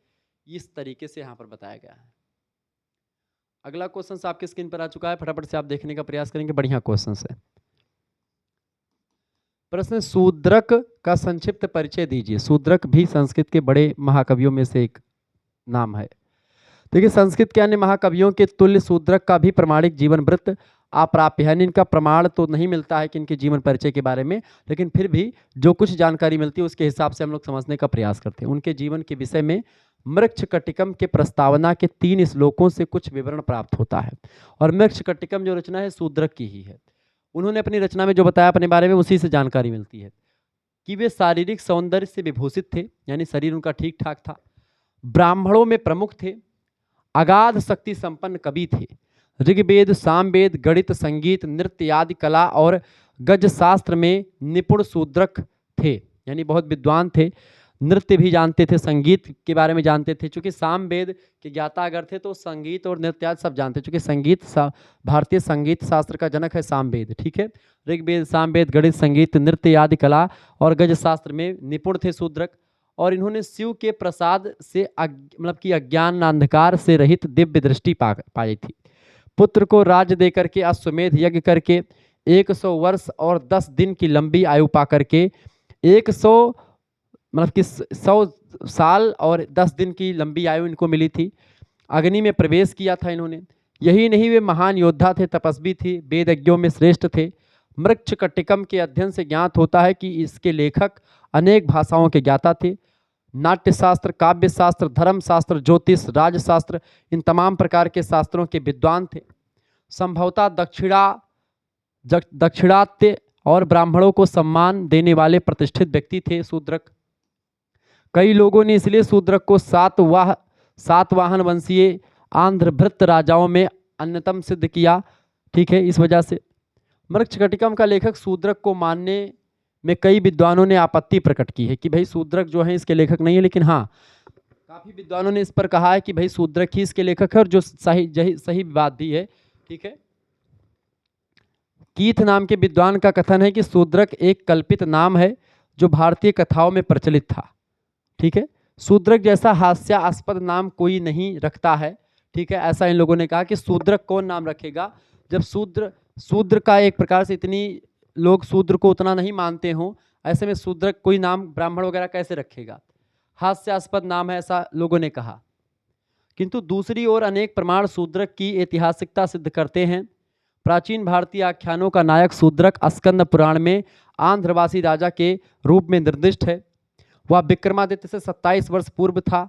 इस तरीके से यहाँ पर बताया गया है। अगला क्वेश्चन आपके स्क्रीन पर आ चुका है, फटाफट से आप देखने का प्रयास करेंगे, बढ़िया क्वेश्चन है। प्रश्न, शूद्रक का संक्षिप्त परिचय दीजिए। शूद्रक भी संस्कृत के बड़े महाकवियों में से एक नाम है। देखिए, संस्कृत के अन्य महाकवियों के तुल्य शूद्रक का भी प्रमाणिक जीवन वृत्त अप्राप्य है। इनका प्रमाण तो नहीं मिलता है कि इनके जीवन परिचय के बारे में, लेकिन फिर भी जो कुछ जानकारी मिलती है उसके हिसाब से हम लोग समझने का प्रयास करते हैं। उनके जीवन के विषय में मृच्छकटिकम के प्रस्तावना के 3 श्लोकों से कुछ विवरण प्राप्त होता है। और मृच्छकटिकम जो रचना है शूद्रक की ही है। उन्होंने अपनी रचना में जो बताया अपने बारे में उसी से जानकारी मिलती है कि वे शारीरिक सौंदर्य से विभूषित थे, यानी शरीर उनका ठीक ठाक था, ब्राह्मणों में प्रमुख थे, अगाध शक्ति संपन्न कवि थे, ऋग्वेद, सामवेद, गणित, संगीत, नृत्य आदि कला और गज शास्त्र में निपुण शूद्रक थे, यानी बहुत विद्वान थे, नृत्य भी जानते थे, संगीत के बारे में जानते थे। चूंकि सामवेद के ज्ञाता अगर थे तो संगीत और नृत्य आदि सब जानते, चूंकि संगीत भारतीय संगीत शास्त्र का जनक है सामवेद, ठीक है। ऋग्वेद, सामवेद, गणित, संगीत, नृत्य आदि कला और गज शास्त्र में निपुण थे शूद्रक। और इन्होंने शिव के प्रसाद से मतलब कि अज्ञान अंधकार से रहित दिव्य दृष्टि पाई थी। पुत्र को राज्य देकर के अश्वमेध यज्ञ करके 100 वर्ष और 10 दिन की लंबी आयु पा करके 100 मतलब कि 100 साल और 10 दिन की लंबी आयु इनको मिली थी। अग्नि में प्रवेश किया था इन्होंने। यही नहीं, वे महान योद्धा थे, तपस्वी थे, वेदज्ञों में श्रेष्ठ थे। मृच्छकटिकम के अध्ययन से ज्ञात होता है कि इसके लेखक अनेक भाषाओं के ज्ञाता थे। नाट्यशास्त्र, काव्यशास्त्र, धर्मशास्त्र, ज्योतिष, राजशास्त्र, इन तमाम प्रकार के शास्त्रों के विद्वान थे। संभवतः दक्षिणात्य और ब्राह्मणों को सम्मान देने वाले प्रतिष्ठित व्यक्ति थे शूद्रक। कई लोगों ने इसलिए शूद्रक को सातवाहन वंशीय आंध्रभृत राजाओं में अन्यतम सिद्ध किया, ठीक है। इस वजह से मृच्छकटिकम का लेखक शूद्रक को मानने में कई विद्वानों ने आपत्ति प्रकट की है कि भाई शूद्रक जो है इसके लेखक नहीं है, लेकिन हाँ काफी विद्वानों ने इस पर कहा है कि भाई शूद्रक ही इसके लेखक है, और जो सही बात भी है, ठीक है। कीथ नाम के विद्वान का कथन है कि शूद्रक एक कल्पित नाम है जो भारतीय कथाओं में प्रचलित था, ठीक है। शूद्रक जैसा हास्यास्पद नाम कोई नहीं रखता है, ठीक है। ऐसा इन लोगों ने कहा कि शूद्रक कौन नाम रखेगा जब शूद्र का एक प्रकार से इतनी लोग शूद्र को उतना नहीं मानते हों, ऐसे में शूद्रक कोई नाम ब्राह्मण वगैरह कैसे रखेगा, हास्यास्पद नाम है, ऐसा लोगों ने कहा। किंतु दूसरी ओर अनेक प्रमाण शूद्रक की ऐतिहासिकता सिद्ध करते हैं। प्राचीन भारतीय आख्यानों का नायक शूद्रक स्कंद पुराण में आंध्रवासी राजा के रूप में निर्दिष्ट है। वह विक्रमादित्य से 27 वर्ष पूर्व था,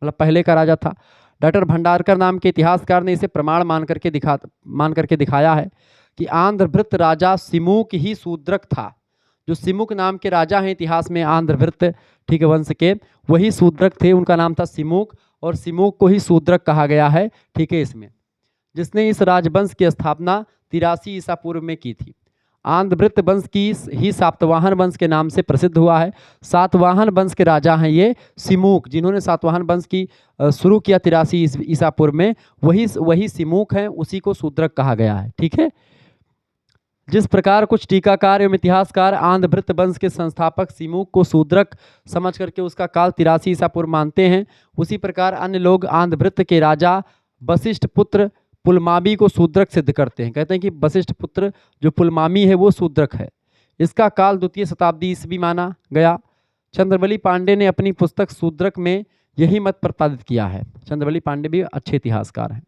मतलब पहले का राजा था। डॉक्टर भंडारकर नाम के इतिहासकार ने इसे प्रमाण मान करके दिखाया है कि आंध्रभृत राजा सिमुक ही शूद्रक था। जो सिमुक नाम के राजा हैं इतिहास में आंध्रभृत, ठीक है, वंश के, वही शूद्रक थे। उनका नाम था सिमुक, और सिमुक को ही शूद्रक कहा गया है, ठीक है, इसमें, जिसने इस राजवंश की स्थापना 83 ईसा पूर्व में की थी। आंध्रभृत वंश की ही सातवाहन वंश के नाम से प्रसिद्ध हुआ है। सातवाहन वंश के राजा हैं ये सिमुक, जिन्होंने सातवाहन वंश की शुरू किया 83 ईसा पूर्व में, वही सिमुक हैं, उसी को शूद्रक कहा गया है, ठीक है। जिस प्रकार कुछ टीकाकार एवं इतिहासकार आंध्रभृत वंश के संस्थापक सिमुक को शूद्रक समझ करके उसका काल 83 ईसा पूर्व मानते हैं, उसी प्रकार अन्य लोग आंध्रभृत के राजा वशिष्ठ पुत्र पुलमावी को शूद्रक सिद्ध करते हैं। कहते हैं कि वशिष्ठ पुत्र जो पुलमावी है वो शूद्रक है। इसका काल 2वीं शताब्दी ईस्वी माना गया। चंद्रवली पांडे ने अपनी पुस्तक शूद्रक में यही मत प्रतिपादित किया है। चंद्रवली पांडे भी अच्छे इतिहासकार हैं।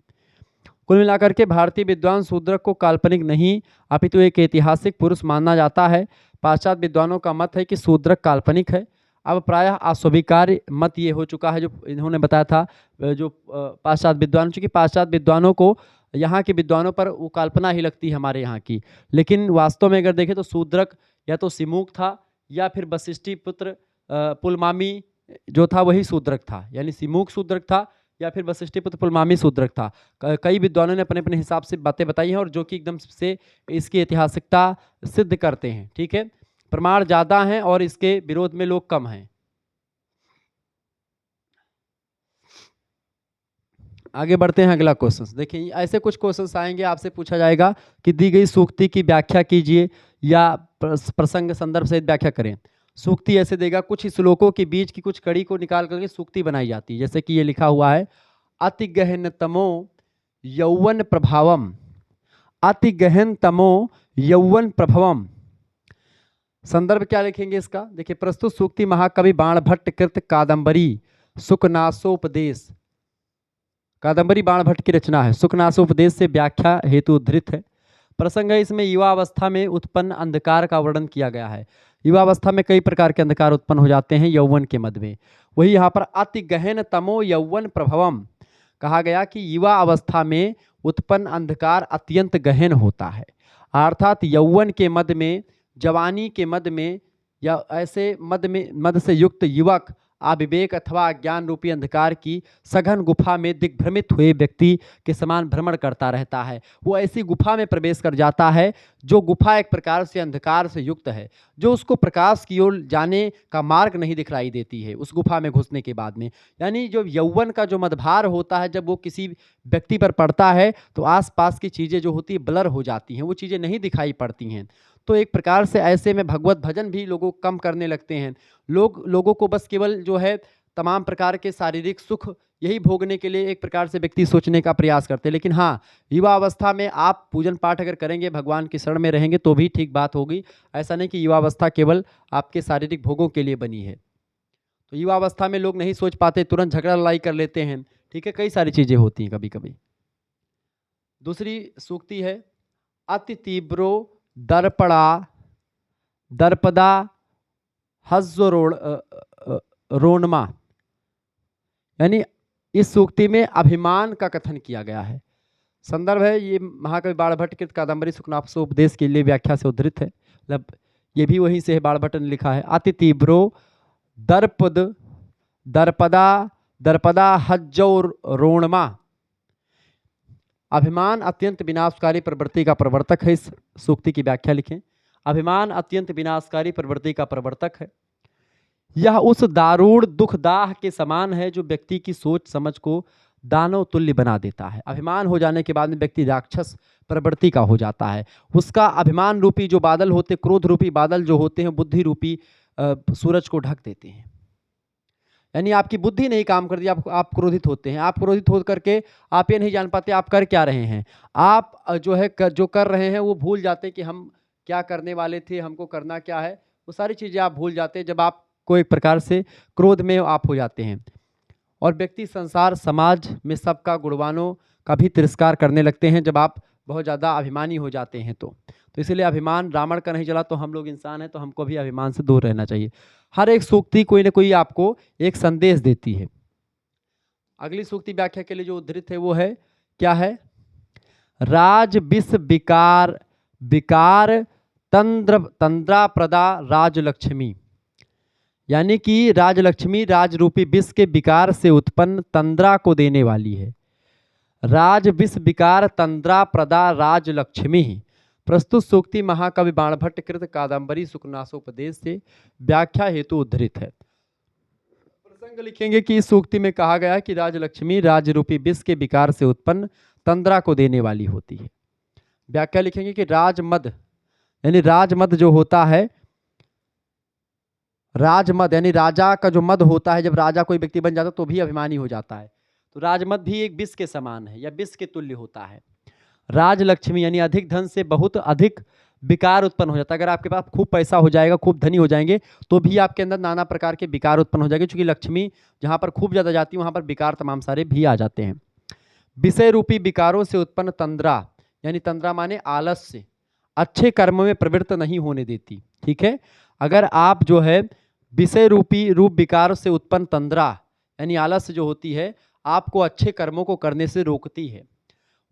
कुल मिलाकर के भारतीय विद्वान शूद्रक को काल्पनिक नहीं अपितु एक ऐतिहासिक पुरुष माना जाता है। पाश्चात्य विद्वानों का मत है कि शूद्रक काल्पनिक है। अब प्रायः अस्वीकार्य मत ये हो चुका है, जो इन्होंने बताया था, जो पाश्चात्य विद्वान, चूँकि पाश्चात्य विद्वानों को यहाँ के विद्वानों पर वो कल्पना ही लगती है हमारे यहाँ की, लेकिन वास्तव में अगर देखें तो शूद्रक या तो सिमुक था या फिर वशिष्ठी पुत्र पुलमावी जो था वही शूद्रक था, यानी सिमुक शूद्रक था या फिर वशिष्ठी पुत्र पुलमावी शूद्रक था। कई विद्वानों ने अपने अपने हिसाब से बातें बताई हैं और जो कि एकदम से इसकी ऐतिहासिकता सिद्ध करते हैं, ठीक है। प्रमाण ज़्यादा हैं और इसके विरोध में लोग कम हैं। आगे बढ़ते हैं अगला क्वेश्चन। देखिए ऐसे कुछ क्वेश्चंस आएंगे, आपसे पूछा जाएगा कि दी गई सूक्ति की व्याख्या कीजिए या प्रसंग संदर्भ सहित व्याख्या करें। सूक्ति ऐसे देगा, कुछ श्लोकों के बीच की कुछ कड़ी को निकाल करके सूक्ति बनाई जाती है। जैसे कि ये लिखा हुआ है, अति गहन तमो यौवन प्रभावम, अति गहन तमो यौवन प्रभवम। संदर्भ क्या लिखेंगे इसका? देखिए, प्रस्तुत सूक्ति महाकवि बाणभट्ट कृत कादंबरी सुकनासोपदेश, कादंबरी बाणभट्ट की रचना है, सुकनासोपदेश से व्याख्या हेतु उद्धृत है। प्रसंग है इसमें युवावस्था में उत्पन्न अंधकार का वर्णन किया गया है। युवावस्था में कई प्रकार के अंधकार उत्पन्न हो जाते हैं यौवन के मध्य में। वही यहाँ पर अति गहन तमो यौवन प्रभवम कहा गया कि युवा अवस्था में उत्पन्न अंधकार अत्यंत गहन होता है, अर्थात यौवन के मध्य में, जवानी के मध्य में या ऐसे मध्य से युक्त युवक अविवेक अथवा अज्ञान रूपी अंधकार की सघन गुफा में दिग्भ्रमित हुए व्यक्ति के समान भ्रमण करता रहता है। वो ऐसी गुफा में प्रवेश कर जाता है जो गुफा एक प्रकार से अंधकार से युक्त है, जो उसको प्रकाश की ओर जाने का मार्ग नहीं दिखलाई देती है उस गुफा में घुसने के बाद में। यानी जो यौवन का जो मदभार होता है, जब वो किसी व्यक्ति पर पड़ता है तो आसपास की चीज़ें जो होती है ब्लर हो जाती हैं, वो चीज़ें नहीं दिखाई पड़ती हैं। तो एक प्रकार से ऐसे में भगवत भजन भी लोगों कम करने लगते हैं। लोगों को बस केवल जो है तमाम प्रकार के शारीरिक सुख यही भोगने के लिए एक प्रकार से व्यक्ति सोचने का प्रयास करते हैं। लेकिन हाँ, युवा अवस्था में आप पूजन पाठ अगर करेंगे, भगवान की शरण में रहेंगे तो भी ठीक बात होगी। ऐसा नहीं कि युवा अवस्था केवल आपके शारीरिक भोगों के लिए बनी है। तो युवा अवस्था में लोग नहीं सोच पाते, तुरंत झगड़ा लड़ाई कर लेते हैं, ठीक है, कई सारी चीज़ें होती हैं कभी कभी। दूसरी सूक्ति है, अति तीव्रो दर्पणा दर्पदा रोणमा। यानी इस सूक्ति में अभिमान का कथन किया गया है। संदर्भ है ये महाकवि बाणभट्ट कृत कादंबरी सुकनासोपदेश के लिए व्याख्या से उद्धृत है, मतलब ये भी वहीं से है, बाणभट्ट ने लिखा है। अति तीव्रो दर्पदा दर्पदा हज्जौर रोणमा। अभिमान अत्यंत विनाशकारी प्रवृत्ति का प्रवर्तक है। इस सूक्ति की व्याख्या लिखें, अभिमान अत्यंत विनाशकारी प्रवृत्ति का प्रवर्तक है। यह उस दारूण दुखदाह के समान है जो व्यक्ति की सोच समझ को दानव तुल्य बना देता है। अभिमान हो जाने के बाद में व्यक्ति राक्षस प्रवृत्ति का हो जाता है। उसका अभिमान रूपी जो बादल होते, क्रोध रूपी बादल जो होते हैं, बुद्धि रूपी सूरज को ढक देते हैं। यानी आपकी बुद्धि नहीं काम करती, आप क्रोधित होते हैं। आप क्रोधित हो करके आप ये नहीं जान पाते आप कर क्या रहे हैं। आप जो है जो कर रहे हैं वो भूल जाते कि हम क्या करने वाले थे, हमको करना क्या है, वो सारी चीज़ें आप भूल जाते हैं जब आपको एक प्रकार से क्रोध में आप हो जाते हैं। और व्यक्ति संसार समाज में सबका गुणवानों का भी तिरस्कार करने लगते हैं जब आप बहुत ज़्यादा अभिमानी हो जाते हैं। तो इसलिए अभिमान रावण का नहीं चला, तो हम लोग इंसान हैं तो हमको भी अभिमान से दूर रहना चाहिए। हर एक सूक्ति कोई ना कोई आपको एक संदेश देती है। अगली सूक्ति व्याख्या के लिए जो उद्धृत है वो है, क्या है, राज विष विकार विकार तंद्रा प्रदा राजलक्ष्मी। यानी कि राजलक्ष्मी राज रूपी विष के विकार से उत्पन्न तंद्रा को देने वाली है। राज विष विकार तंद्रा प्रदा राजलक्ष्मी। प्रस्तुत सूक्ति महाकवि बाणभट्ट कृत कादंबरी सुकनासोपदेश से व्याख्या हेतु उद्धृत है। प्रसंग लिखेंगे कि इस सूक्ति में कहा गया है कि राजलक्ष्मी राज रूपी विष के विकार से उत्पन्न तंद्रा को देने वाली होती है। व्याख्या लिखेंगे कि राजमद यानी राजमद जो होता है, राजमद यानी राजा का जो मद होता है, जब राजा कोई व्यक्ति बन जाता है तो भी अभिमानी हो जाता है, तो राजमद भी एक विष के समान है या विष के तुल्य होता है। राजलक्ष्मी यानी अधिक धन से बहुत अधिक विकार उत्पन्न हो जाता है। अगर आपके पास खूब पैसा हो जाएगा, खूब धनी हो जाएंगे, तो भी आपके अंदर नाना प्रकार के विकार उत्पन्न हो जाएंगे, क्योंकि लक्ष्मी जहाँ पर खूब ज़्यादा जाती है वहाँ पर विकार तमाम सारे भी आ जाते हैं। विषय रूपी विकारों से उत्पन्न तंद्रा यानी तंद्रा माने आलस्य, अच्छे कर्म में प्रवृत्त नहीं होने देती। ठीक है, अगर आप जो है विषय रूपी रूप विकार से उत्पन्न तंद्रा यानी आलस्य जो होती है, आपको अच्छे कर्मों को करने से रोकती है।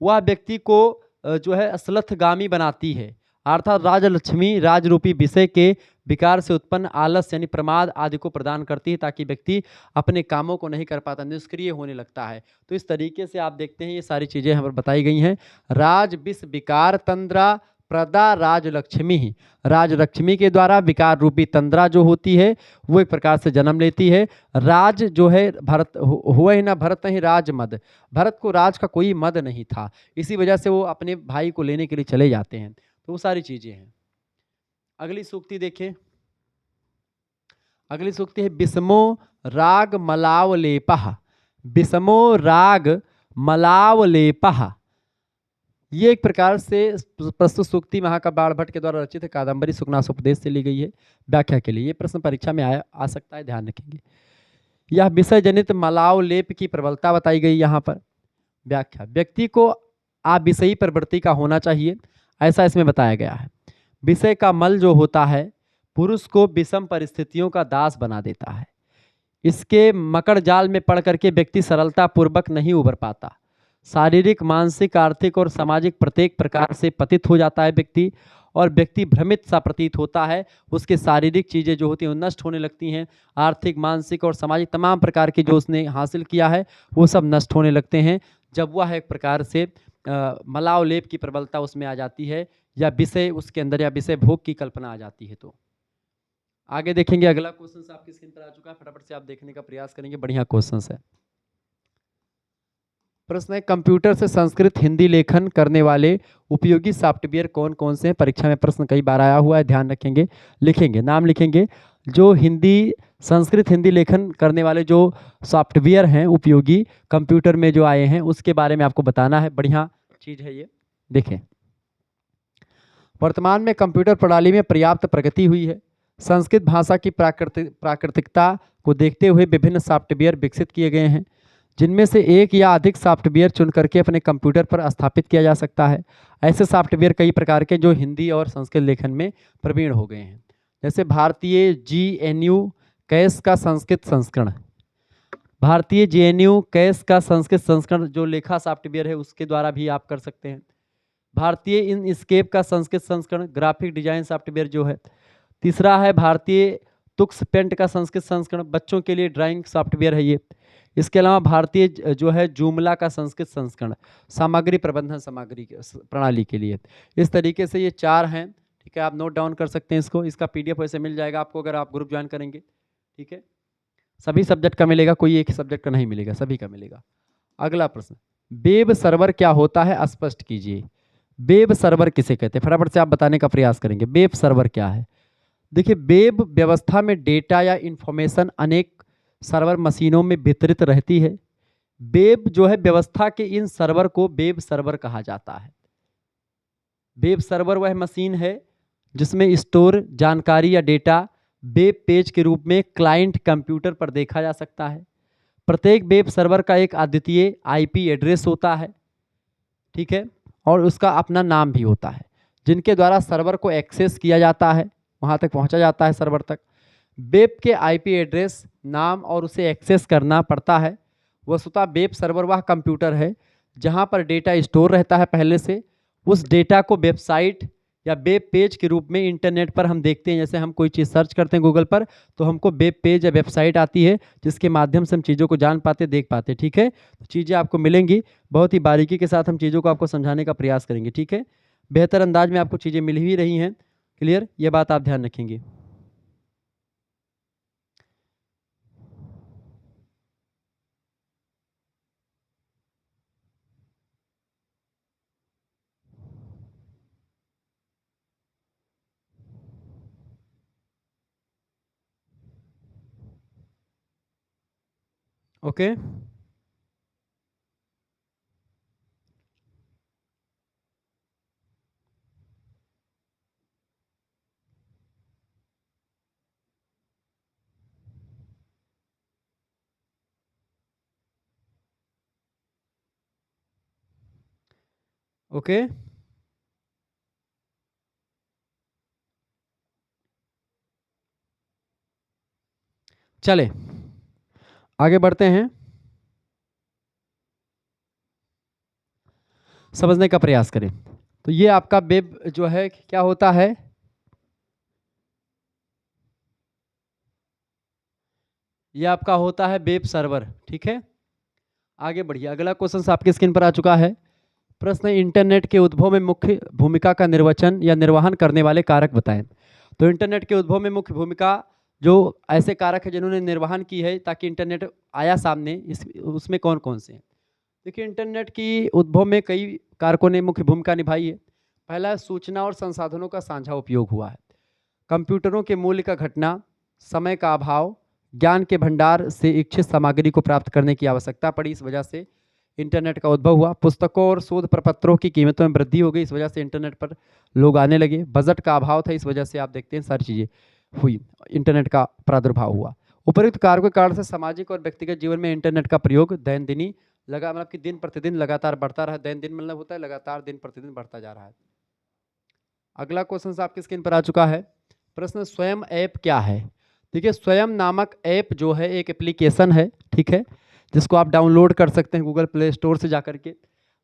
वह व्यक्ति को जो है असलथगामी बनाती है, अर्थात राजलक्ष्मी राज रूपी विषय के विकार से उत्पन्न आलस यानी प्रमाद आदि को प्रदान करती है, ताकि व्यक्ति अपने कामों को नहीं कर पाता, निष्क्रिय होने लगता है। तो इस तरीके से आप देखते हैं ये सारी चीज़ें हमें बताई गई हैं। राज विष विकार तंद्रा प्रदा राजलक्ष्मी ही, राजलक्ष्मी के द्वारा विकार रूपी तंद्रा जो होती है वो एक प्रकार से जन्म लेती है। राज जो है भरत हुआ ही ना भरत ही राज मद, भरत को राज का कोई मद नहीं था, इसी वजह से वो अपने भाई को लेने के लिए चले जाते हैं। तो वो सारी चीजें हैं। अगली सूक्ति देखिए, अगली सूक्ति है बिस्मो राग मलावलेपः, बिस्मो राग मलावलेपः। ये एक प्रकार से प्रस्तुत सूक्ति महाकवि बाणभट्ट के द्वारा रचित कादंबरी सुखनासोपदेश से ली गई है व्याख्या के लिए। ये प्रश्न परीक्षा में आ सकता है, ध्यान रखेंगे। यह विषय जनित मलावलेप की प्रबलता बताई गई यहाँ पर। व्याख्या, व्यक्ति को अविषयी प्रवृत्ति का होना चाहिए, ऐसा इसमें बताया गया है। विषय का मल जो होता है पुरुष को विषम परिस्थितियों का दास बना देता है। इसके मकड़ जाल में पड़ करके व्यक्ति सरलता पूर्वक नहीं उबर पाता। शारीरिक, मानसिक, आर्थिक और सामाजिक प्रत्येक प्रकार से पतित हो जाता है व्यक्ति, और व्यक्ति भ्रमित सा प्रतीत होता है। उसके शारीरिक चीज़ें जो होती हैं वो नष्ट होने लगती हैं, आर्थिक, मानसिक और सामाजिक तमाम प्रकार की जो उसने हासिल किया है वो सब नष्ट होने लगते हैं जब वह एक प्रकार से मलावलेप की प्रबलता उसमें आ जाती है, या विषय उसके अंदर, या विषय भोग की कल्पना आ जाती है। तो आगे देखेंगे। अगला क्वेश्चन आपकी स्क्रीन पर आ चुका है, फटाफट से आप देखने का प्रयास करेंगे, बढ़िया क्वेश्चन है। प्रश्न है, कंप्यूटर से संस्कृत हिंदी लेखन करने वाले उपयोगी सॉफ्टवेयर कौन कौन से हैं? परीक्षा में प्रश्न कई बार आया हुआ है, ध्यान रखेंगे, लिखेंगे, नाम लिखेंगे। जो हिंदी संस्कृत हिंदी लेखन करने वाले जो सॉफ्टवेयर हैं उपयोगी कंप्यूटर में जो आए हैं उसके बारे में आपको बताना है, बढ़िया चीज है ये। देखें, वर्तमान में कंप्यूटर प्रणाली में पर्याप्त प्रगति हुई है। संस्कृत भाषा की प्राकृतिकता को देखते हुए विभिन्न सॉफ्टवेयर विकसित किए गए हैं, जिनमें से एक या अधिक सॉफ्टवेयर चुन करके अपने कंप्यूटर पर स्थापित किया जा सकता है। ऐसे सॉफ्टवेयर कई प्रकार के जो हिंदी और संस्कृत लेखन में प्रवीण हो गए हैं, जैसे भारतीय GNU कैश का संस्कृत संस्करण, भारतीय GNU कैश का संस्कृत संस्करण जो लेखा सॉफ्टवेयर है उसके द्वारा भी आप कर सकते हैं। भारतीय इनस्केप का संस्कृत संस्करण ग्राफिक डिजाइन सॉफ्टवेयर जो है। तीसरा है भारतीय तुक्स पेंट का संस्कृत संस्करण, बच्चों के लिए ड्राइंग सॉफ्टवेयर है ये। इसके अलावा भारतीय जो है जूमला का संस्कृत संस्करण सामग्री प्रबंधन सामग्री प्रणाली के लिए। इस तरीके से ये 4 हैं, ठीक है, आप नोट डाउन कर सकते हैं इसको। इसका PDF वैसे मिल जाएगा आपको अगर आप ग्रुप ज्वाइन करेंगे, ठीक है। सभी सब्जेक्ट का मिलेगा, कोई एक सब्जेक्ट का नहीं मिलेगा, सभी का मिलेगा। अगला प्रश्न, वेब सर्वर क्या होता है, स्पष्ट कीजिए। वेब सर्वर किसे कहते हैं, फटाफट से आप बताने का प्रयास करेंगे। वेब सर्वर क्या है? देखिए, वेब व्यवस्था में डेटा या इंफॉर्मेशन अनेक सर्वर मशीनों में वितरित रहती है। वेब जो है व्यवस्था के इन सर्वर को वेब सर्वर कहा जाता है। वेब सर्वर वह मशीन है जिसमें स्टोर जानकारी या डेटा वेब पेज के रूप में क्लाइंट कंप्यूटर पर देखा जा सकता है। प्रत्येक वेब सर्वर का एक अद्वितीय IP एड्रेस होता है, ठीक है, और उसका अपना नाम भी होता है, जिनके द्वारा सर्वर को एक्सेस किया जाता है, वहाँ तक पहुँचा जाता है सर्वर तक। वेब के IP एड्रेस, नाम और उसे एक्सेस करना पड़ता है। वस्तुतः वेब सर्वर वह कंप्यूटर है जहाँ पर डेटा स्टोर रहता है पहले से। उस डेटा को वेबसाइट या वेब पेज के रूप में इंटरनेट पर हम देखते हैं। जैसे हम कोई चीज़ सर्च करते हैं गूगल पर तो हमको वेब पेज या वेबसाइट आती है जिसके माध्यम से हम चीज़ों को जान पाते, देख पाते, ठीक है। तो चीज़ें आपको मिलेंगी, बहुत ही बारीकी के साथ हम चीज़ों को आपको समझाने का प्रयास करेंगे, ठीक है। बेहतर अंदाज में आपको चीज़ें मिल ही रही हैं, क्लियर, ये बात आप ध्यान रखेंगे। ओके, ओके, चले आगे बढ़ते हैं, समझने का प्रयास करें। तो ये आपका वेब जो है क्या होता है, ये आपका होता है वेब सर्वर, ठीक है। आगे बढ़िए, अगला क्वेश्चन आपकी स्क्रीन पर आ चुका है। प्रश्न है, इंटरनेट के उद्भव में मुख्य भूमिका का निर्वचन या निर्वहन करने वाले कारक बताएं। तो इंटरनेट के उद्भव में मुख्य भूमिका जो ऐसे कारक है जिन्होंने निर्वहन की है ताकि इंटरनेट आया सामने, इस उसमें कौन कौन से हैं। देखिए, इंटरनेट की उद्भव में कई कारकों ने मुख्य भूमिका निभाई है। पहला, सूचना और संसाधनों का साझा उपयोग हुआ है। कंप्यूटरों के मूल्य का घटना, समय का अभाव, ज्ञान के भंडार से इच्छित सामग्री को प्राप्त करने की आवश्यकता पड़ी, इस वजह से इंटरनेट का उद्भव हुआ। पुस्तकों और शोध प्रपत्रों की कीमतों में वृद्धि हो गई, इस वजह से इंटरनेट पर लोग आने लगे। बजट का अभाव था, इस वजह से आप देखते हैं सारी चीज़ें हुई, इंटरनेट का प्रादुर्भाव हुआ। उपयुक्त कारकों के कारण से सामाजिक और व्यक्तिगत जीवन में इंटरनेट का प्रयोग दैनंदिनी लगा, मतलब कि दिन प्रतिदिन लगातार बढ़ता रहा। दैनंदिन मतलब होता है लगातार दिन प्रतिदिन बढ़ता जा रहा है। अगला क्वेश्चन आपकी स्क्रीन पर आ चुका है। प्रश्न, स्वयं ऐप क्या है। देखिए, स्वयं नामक ऐप जो है एक एप्लीकेशन है, ठीक है, जिसको आप डाउनलोड कर सकते हैं गूगल प्ले स्टोर से जाकर के।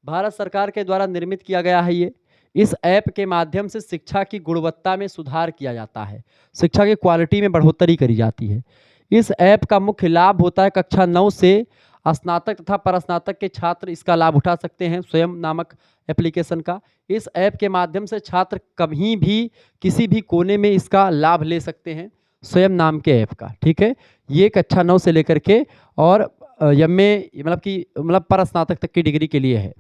भारत सरकार के द्वारा निर्मित किया गया है ये। इस ऐप के माध्यम से शिक्षा की गुणवत्ता में सुधार किया जाता है, शिक्षा की क्वालिटी में बढ़ोतरी करी जाती है। इस ऐप का मुख्य लाभ होता है कक्षा 9 से स्नातक तथा परस्नातक के छात्र इसका लाभ उठा सकते हैं, स्वयं नामक एप्लीकेशन का। इस ऐप के माध्यम से छात्र कहीं भी किसी भी कोने में इसका लाभ ले सकते हैं, स्वयं नाम के ऐप का, ठीक है। ये कक्षा 9 से लेकर के और एमए मतलब कि पर स्नातक तक की डिग्री के लिए है।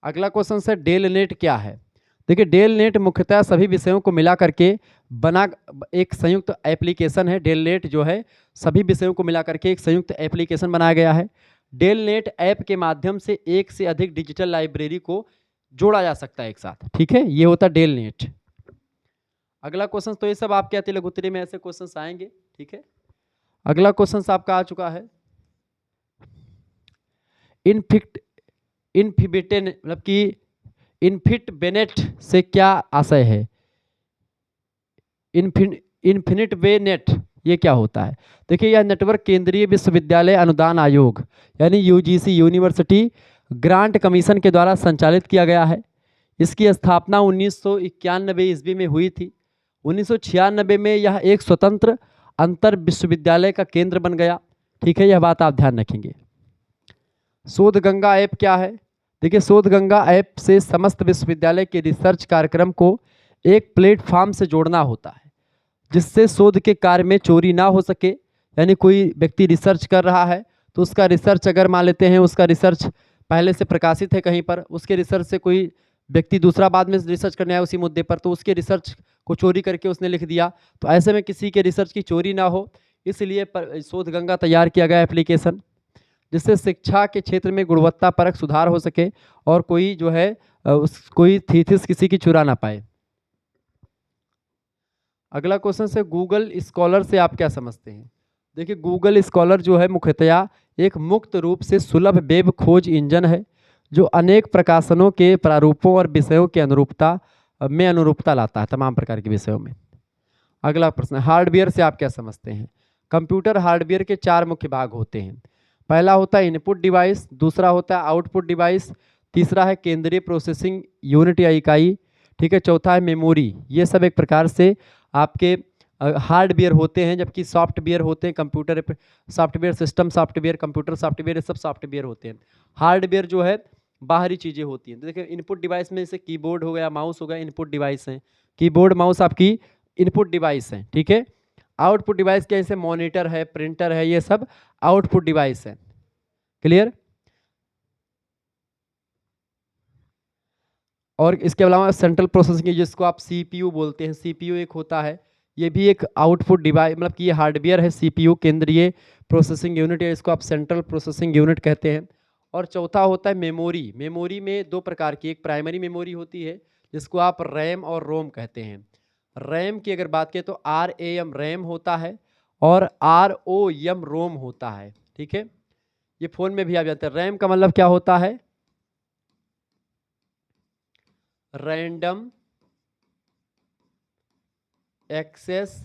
अगला क्वेश्चन है, डेल नेट क्या है। देखिए, डेल नेट मुख्यतः सभी विषयों को मिला करके बना एक संयुक्त एप्लीकेशन है। डेल नेट जो है सभी विषयों को मिला करके एक संयुक्त एप्लीकेशन बनाया गया है। डेल नेट ऐप के माध्यम से एक से अधिक डिजिटल लाइब्रेरी को जोड़ा जा सकता है एक साथ, ठीक है, ये होता है डेल नेट। अगला क्वेश्चन, तो ये सब आपके अति लघु उत्तरीय में ऐसे क्वेश्चन आएंगे, ठीक है। अगला क्वेश्चन आपका आ चुका है, इनफिट इनफिबिटेन मतलब कि इनफिट बेनेट से क्या आशय है। इन्फिनिट वे नेट ये क्या होता है। देखिए, यह नेटवर्क केंद्रीय विश्वविद्यालय अनुदान आयोग यानी यूजीसी यूनिवर्सिटी ग्रांट कमीशन के द्वारा संचालित किया गया है। इसकी स्थापना 1991 ईस्वी में हुई थी। 1996 में यह एक स्वतंत्र अंतर विश्वविद्यालय का केंद्र बन गया, ठीक है, यह बात आप ध्यान रखेंगे। शोध गंगा ऐप क्या है। देखिए, शोध गंगा ऐप से समस्त विश्वविद्यालय के रिसर्च कार्यक्रम को एक प्लेटफॉर्म से जोड़ना होता है, जिससे शोध के कार्य में चोरी ना हो सके। यानी कोई व्यक्ति रिसर्च कर रहा है तो उसका रिसर्च, अगर मान लेते हैं उसका रिसर्च पहले से प्रकाशित है कहीं पर, उसके रिसर्च से कोई व्यक्ति दूसरा बाद में रिसर्च करने आया उसी मुद्दे पर, तो उसके रिसर्च को चोरी करके उसने लिख दिया, तो ऐसे में किसी के रिसर्च की चोरी ना हो, इसलिए शोध गंगा तैयार किया गया एप्लीकेशन, जिससे शिक्षा के क्षेत्र में गुणवत्ता परक सुधार हो सके और कोई जो है कोई थीसिस किसी की चुरा ना पाए। अगला क्वेश्चन है, गूगल स्कॉलर से आप क्या समझते हैं। देखिए, गूगल स्कॉलर जो है मुख्यतया एक मुक्त रूप से सुलभ वेब खोज इंजन है, जो अनेक प्रकाशनों के प्रारूपों और विषयों के अनुरूपता लाता है, तमाम प्रकार के विषयों में। अगला प्रश्न, हार्डवेयर से आप क्या समझते हैं। कंप्यूटर हार्डवेयर के 4 मुख्य भाग होते हैं। पहला होता है इनपुट डिवाइस, दूसरा होता है आउटपुट डिवाइस, तीसरा है केंद्रीय प्रोसेसिंग यूनिट या इकाई, ठीक है, चौथा है मेमोरी। ये सब एक प्रकार से आपके हार्डवेयर होते हैं, जबकि सॉफ्टवेयर होते हैं computer software, system software, computer software, ये सब सॉफ्टवेयर होते हैं। हार्डवेयर जो है बाहरी चीज़ें होती हैं। तो देखिए, इनपुट डिवाइस में जैसे कीबोर्ड हो गया, माउस हो गया, इनपुट डिवाइस हैं। कीबोर्ड माउस आपकी इनपुट डिवाइस हैं, ठीक है। आउटपुट डिवाइस क्या, जैसे मॉनिटर है, प्रिंटर है, ये सब आउटपुट डिवाइस है। क्लियर। और इसके अलावा सेंट्रल प्रोसेसिंग जिसको आप सीपीयू बोलते हैं, सीपीयू एक होता है, ये भी एक आउटपुट डिवाइस, मतलब कि ये हार्डवेयर है सीपीयू, केंद्रीय प्रोसेसिंग यूनिट है, इसको आप सेंट्रल प्रोसेसिंग यूनिट कहते हैं। और चौथा होता है मेमोरी। मेमोरी में 2 प्रकार की, एक प्राइमरी मेमोरी होती है जिसको आप रैम और रोम कहते हैं। रैम की अगर बात करें तो RAM रैम होता है और ROM रोम होता है, ठीक है। ये फोन में भी आप जानते हैं। रैम का मतलब क्या होता है, रैंडम एक्सेस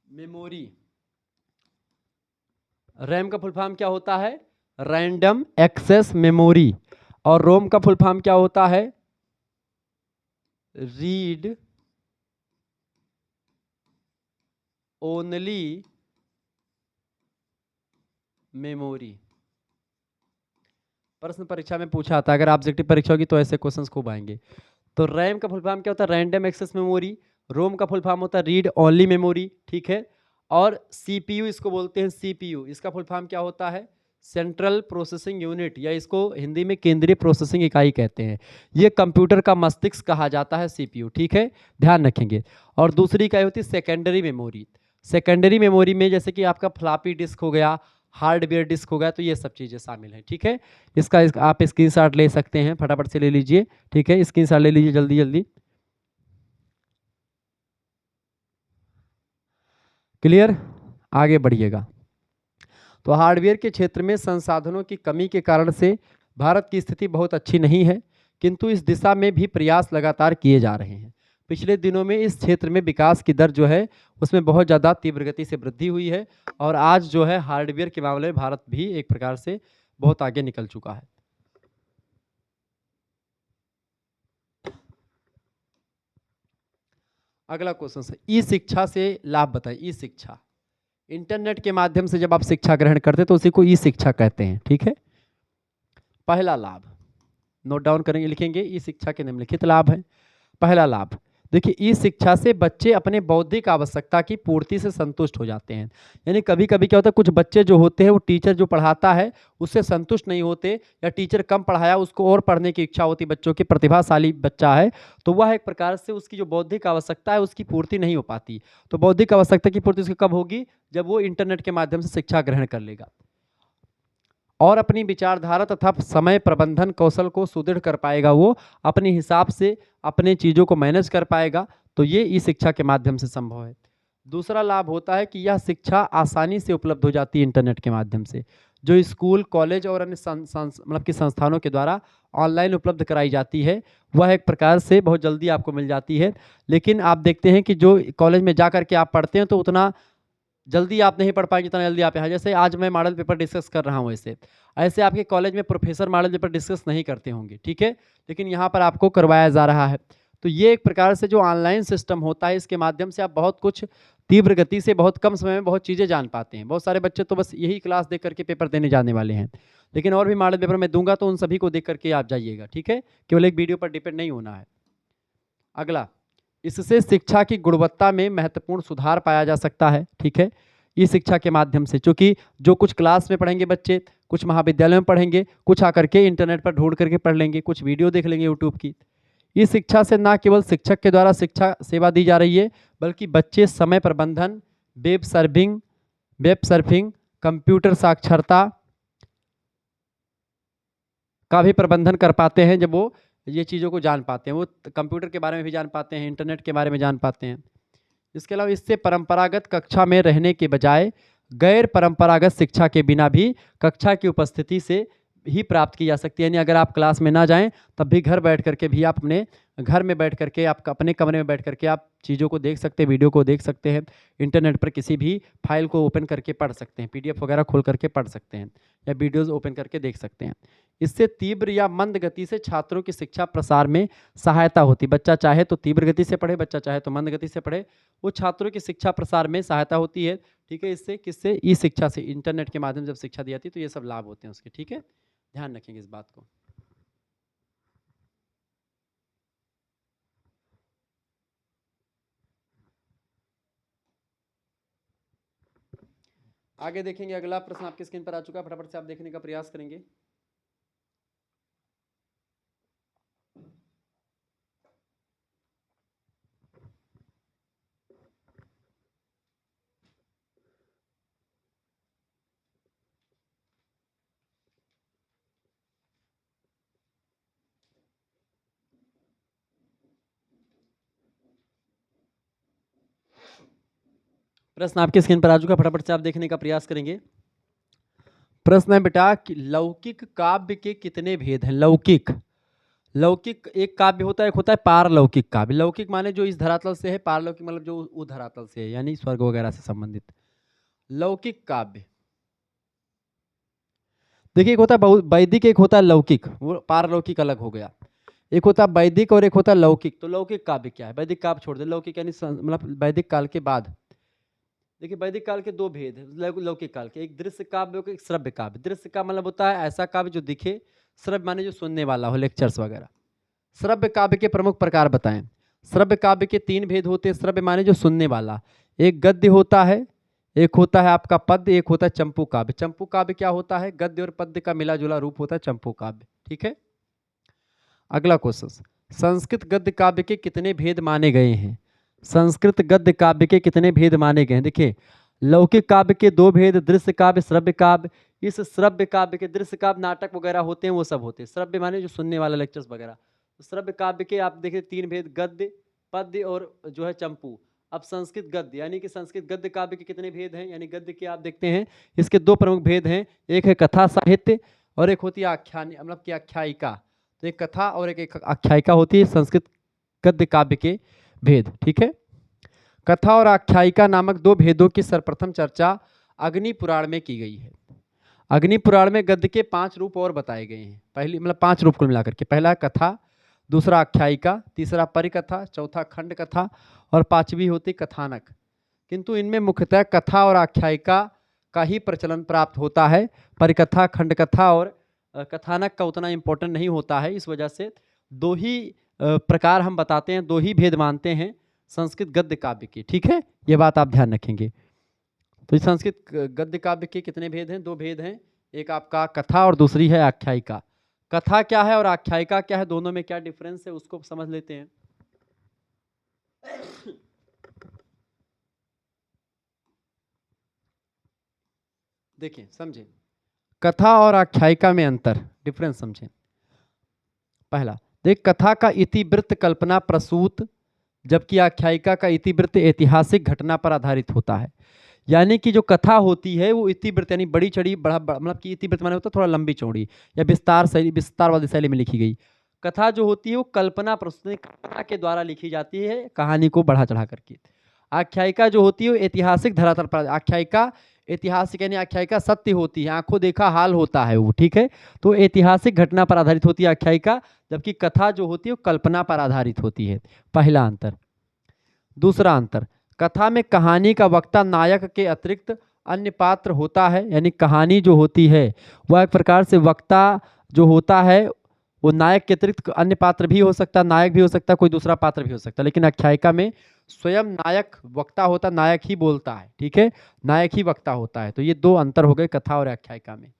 मेमोरी। रैम का फुल फॉर्म क्या होता है, रैंडम एक्सेस मेमोरी। और रोम का फुल फॉर्म क्या होता है, रीड ओनली मेमोरी। प्रश्न परीक्षा में पूछा था, अगर ऑब्जेक्टिव परीक्षा होगी तो ऐसे क्वेश्चंस खूब आएंगे। तो रैम का फुल फॉर्म क्या होता है? Random access memory. रोम का फुल फॉर्म होता है रीड ओनली मेमोरी, ठीक है। और सीपीयू इसको बोलते हैं, सीपीयू इसका फुल फॉर्म क्या होता है? सेंट्रल प्रोसेसिंग यूनिट, या इसको हिंदी में केंद्रीय प्रोसेसिंग इकाई कहते हैं। ये कंप्यूटर का मस्तिष्क कहा जाता है, सीपीयू, ठीक है, ध्यान रखेंगे। और दूसरी इकाई होती है सेकेंडरी मेमोरी। सेकेंडरी मेमोरी में जैसे कि आपका फ्लॉपी डिस्क हो गया, हार्डवेयर डिस्क हो गया, तो ये सब चीज़ें शामिल हैं, ठीक है। आप स्क्रीनशॉट ले सकते हैं, फटाफट से ले लीजिए, ठीक है, स्क्रीनशॉट ले लीजिए जल्दी जल्दी। क्लियर, आगे बढ़िएगा। तो हार्डवेयर के क्षेत्र में संसाधनों की कमी के कारण से भारत की स्थिति बहुत अच्छी नहीं है, किंतु इस दिशा में भी प्रयास लगातार किए जा रहे हैं। पिछले दिनों में इस क्षेत्र में विकास की दर जो है उसमें बहुत ज़्यादा तीव्र गति से वृद्धि हुई है, और आज जो है हार्डवेयर के मामले में भारत भी एक प्रकार से बहुत आगे निकल चुका है। अगला क्वेश्चन है, ई शिक्षा से लाभ बताइए। ई शिक्षा, इंटरनेट के माध्यम से जब आप शिक्षा ग्रहण करते हैं तो उसी को ई शिक्षा कहते हैं, ठीक है। पहला लाभ नोट डाउन करेंगे, लिखेंगे, ई शिक्षा के निम्नलिखित लाभ हैं। पहला लाभ, देखिए, ई शिक्षा से बच्चे अपने बौद्धिक आवश्यकता की पूर्ति से संतुष्ट हो जाते हैं। यानी कभी कभी क्या होता है, कुछ बच्चे जो होते हैं वो टीचर जो पढ़ाता है उससे संतुष्ट नहीं होते, या टीचर कम पढ़ाया उसको और पढ़ने की इच्छा होती, बच्चों की प्रतिभाशाली बच्चा है तो वह एक प्रकार से उसकी जो बौद्धिक आवश्यकता है उसकी पूर्ति नहीं हो पाती। तो बौद्धिक आवश्यकता की पूर्ति उसकी कब होगी? जब वो इंटरनेट के माध्यम से शिक्षा ग्रहण कर लेगा और अपनी विचारधारा तथा समय प्रबंधन कौशल को सुदृढ़ कर पाएगा, वो अपने हिसाब से अपने चीज़ों को मैनेज कर पाएगा। तो ये ई शिक्षा के माध्यम से संभव है। दूसरा लाभ होता है कि यह शिक्षा आसानी से उपलब्ध हो जाती है इंटरनेट के माध्यम से। जो स्कूल, कॉलेज और अन्य मतलब कि संस्थानों के द्वारा ऑनलाइन उपलब्ध कराई जाती है वह एक प्रकार से बहुत जल्दी आपको मिल जाती है। लेकिन आप देखते हैं कि जो कॉलेज में जा करके आप पढ़ते हैं तो उतना जल्दी आप नहीं पढ़ पाएंगे जितना जल्दी आप यहाँ, जैसे आज मैं मॉडल पेपर डिस्कस कर रहा हूँ, ऐसे ऐसे आपके कॉलेज में प्रोफेसर मॉडल पेपर डिस्कस नहीं करते होंगे, ठीक है, लेकिन यहाँ पर आपको करवाया जा रहा है। तो ये एक प्रकार से जो ऑनलाइन सिस्टम होता है इसके माध्यम से आप बहुत कुछ तीव्र गति से बहुत कम समय में बहुत चीज़ें जान पाते हैं। बहुत सारे बच्चे तो बस यही क्लास देख करके पेपर देने जाने वाले हैं, लेकिन और भी मॉडल पेपर मैं दूंगा तो उन सभी को देख करके आप जाइएगा, ठीक है, केवल एक वीडियो पर डिपेंड नहीं होना है। अगला, इससे शिक्षा की गुणवत्ता में महत्वपूर्ण सुधार पाया जा सकता है, ठीक है, ई शिक्षा के माध्यम से। क्योंकि जो कुछ क्लास में पढ़ेंगे बच्चे, कुछ महाविद्यालय में पढ़ेंगे, कुछ आकर के इंटरनेट पर ढूंढ करके पढ़ लेंगे, कुछ वीडियो देख लेंगे यूट्यूब की। ई शिक्षा से ना केवल शिक्षक के द्वारा शिक्षा सेवा दी जा रही है, बल्कि बच्चे समय प्रबंधन, वेब सर्फिंग, कंप्यूटर साक्षरता का भी प्रबंधन कर पाते हैं। जब वो ये चीज़ों को जान पाते हैं, वो कंप्यूटर के बारे में भी जान पाते हैं, इंटरनेट के बारे में जान पाते हैं। इसके अलावा इससे परंपरागत कक्षा में रहने के बजाय गैर परंपरागत शिक्षा के बिना भी कक्षा की उपस्थिति से ही प्राप्त की जा सकती है। यानी अगर आप क्लास में ना जाएं तब भी घर बैठ करके भी आप अपने घर में बैठ करके, आप अपने कमरे में बैठ करके आप चीज़ों को देख सकते हैं, वीडियो को देख सकते हैं, इंटरनेट पर किसी भी फाइल को ओपन करके पढ़ सकते हैं, पीडीएफ वगैरह खोल करके पढ़ सकते हैं, या वीडियोज़ ओपन करके देख सकते हैं। इससे तीव्र या मंद गति से छात्रों की शिक्षा प्रसार में सहायता होती। बच्चा चाहे तो तीव्र गति से पढ़े, बच्चा चाहे तो मंद गति से पढ़े, वो छात्रों की शिक्षा प्रसार में सहायता होती है, ठीक है। इससे किससे? ई शिक्षा से, इंटरनेट के माध्यम से जब शिक्षा दी जाती है तो ये सब लाभ होते हैं उसके, ठीक है, ध्यान रखेंगे इस बात को। आगे देखेंगे, अगला प्रश्न आपकी स्क्रीन पर आ चुका है, फटाफट से आप देखने का प्रयास करेंगे। प्रश्न आपकी स्क्रीन पर आ चुका है, फटाफट से आप देखने का प्रयास करेंगे। प्रश्न है बेटा कि लौकिक काव्य के कितने भेद हैं? लौकिक, लौकिक एक काव्य होता है, एक होता है पारलौकिक काव्य। लौकिक माने जो इस धरातल से है, पारलौकिक मतलब जो उस धरातल से है, यानी स्वर्ग वगैरह से संबंधित। लौकिक काव्य, देखिए, एक होता है वैदिक, एक होता है लौकिक, वो पारलौकिक अलग हो गया। एक होता है वैदिक और एक होता है लौकिक। तो लौकिक काव्य क्या है? वैदिक काव्य छोड़ दे, लौकिक यानी मतलब वैदिक काल के बाद। देखिए, वैदिक काल के दो भेद हैं लौकिक काल के, एक दृश्य काव्य और एक श्रव्य काव्य। दृश्य का मतलब होता है ऐसा काव्य जो दिखे, श्रव्य माने जो सुनने वाला हो, लेक्चर्स वगैरह। श्रव्य काव्य के प्रमुख प्रकार बताएं। श्रव्य काव्य के 3 भेद होते हैं। श्रव्य माने जो सुनने वाला, एक गद्य होता है, एक होता है आपका पद्य, एक होता है चंपू काव्य। चंपू काव्य क्या होता है? गद्य और पद्य का मिला जुला रूप होता है चंपू काव्य। ठीक है, अगला क्वेश्चन, संस्कृत गद्य काव्य के कितने भेद माने गए हैं? संस्कृत गद्य काव्य के कितने भेद माने गए हैं? देखिए, लौकिक काव्य के 2 भेद, दृश्य काव्य, श्रव्य काव्य। इस श्रव्य काव्य के, दृश्य काव्य नाटक वगैरह होते हैं, वो सब होते हैं। श्रव्य माने जो सुनने वाला, लेक्चर्स वगैरह। तो श्रव्य काव्य के आप देखिए 3 भेद, गद्य, पद्य और जो है चंपू। अब संस्कृत गद्य, यानी कि संस्कृत गद्य काव्य के कितने भेद हैं? यानी गद्य के आप देखते हैं, इसके 2 प्रमुख भेद हैं, एक है कथा साहित्य और एक होती है आख्यान, मतलब की आख्यायिका। तो एक कथा और एक आख्यायिका होती है संस्कृत गद्य काव्य के भेद। ठीक है, कथा और आख्यायिका नामक 2 भेदों की सर्वप्रथम चर्चा अग्नि पुराण में की गई है। अग्नि पुराण में गद्य के 5 रूप और बताए गए हैं। पहली मतलब 5 रूप कुल मिलाकर के, पहला कथा, दूसरा आख्यायिका, तीसरा परिकथा, चौथा खंड कथा और 5वीं होती कथानक। किंतु इनमें मुख्यतः कथा और आख्यायिका का ही प्रचलन प्राप्त होता है। परिकथा, खंड कथा और कथानक का उतना इम्पोर्टेंट नहीं होता है। इस वजह से 2 ही प्रकार हम बताते हैं, 2 ही भेद मानते हैं संस्कृत गद्य काव्य के। ठीक है, ये बात आप ध्यान रखेंगे। तो संस्कृत गद्य काव्य के कितने भेद हैं? 2 भेद हैं, एक आपका कथा और दूसरी है आख्यायिका। कथा क्या है और आख्यायिका क्या है, दोनों में क्या डिफरेंस है उसको समझ लेते हैं। देखिए समझें, कथा और आख्यायिका में अंतर, डिफरेंस समझें। पहला देख, कथा का इतिवृत्त कल्पना प्रसूत, जबकि आख्यायिका का इतिवृत्त ऐतिहासिक घटना पर आधारित होता है। यानी कि जो कथा होती है वो इतिवृत्त यानी बड़ी चढ़ी बड़ा मतलब कि इतिवृत्त माने होता है थोड़ा लंबी चौड़ी या विस्तार शैली, विस्तारवादी शैली में लिखी गई। कथा जो होती है वो कल्पना प्रस्तुति, कल्पना के द्वारा लिखी जाती है, कहानी को बढ़ा चढ़ा करके। आख्यायिका जो होती है वो ऐतिहासिक धरातल पर, आख्यायिका ऐतिहासिक यानी आख्यायिका सत्य होती है, आंखों देखा हाल होता है वो। ठीक है, तो ऐतिहासिक घटना पर आधारित होती है आख्यायिका, जबकि कथा जो होती है वो कल्पना पर आधारित होती है। पहला अंतर। दूसरा अंतर, कथा में कहानी का वक्ता नायक के अतिरिक्त अन्य पात्र होता है। यानी कहानी जो होती है वह एक प्रकार से वक्ता जो होता है वो नायक के अतिरिक्त अन्य पात्र भी हो सकता है, नायक भी हो सकता है, कोई दूसरा पात्र भी हो सकता है। लेकिन आख्यायिका में स्वयं नायक वक्ता होता, नायक ही बोलता है। ठीक है, नायक ही वक्ता होता है। तो ये 2 अंतर हो गए कथा और आख्यायिका में।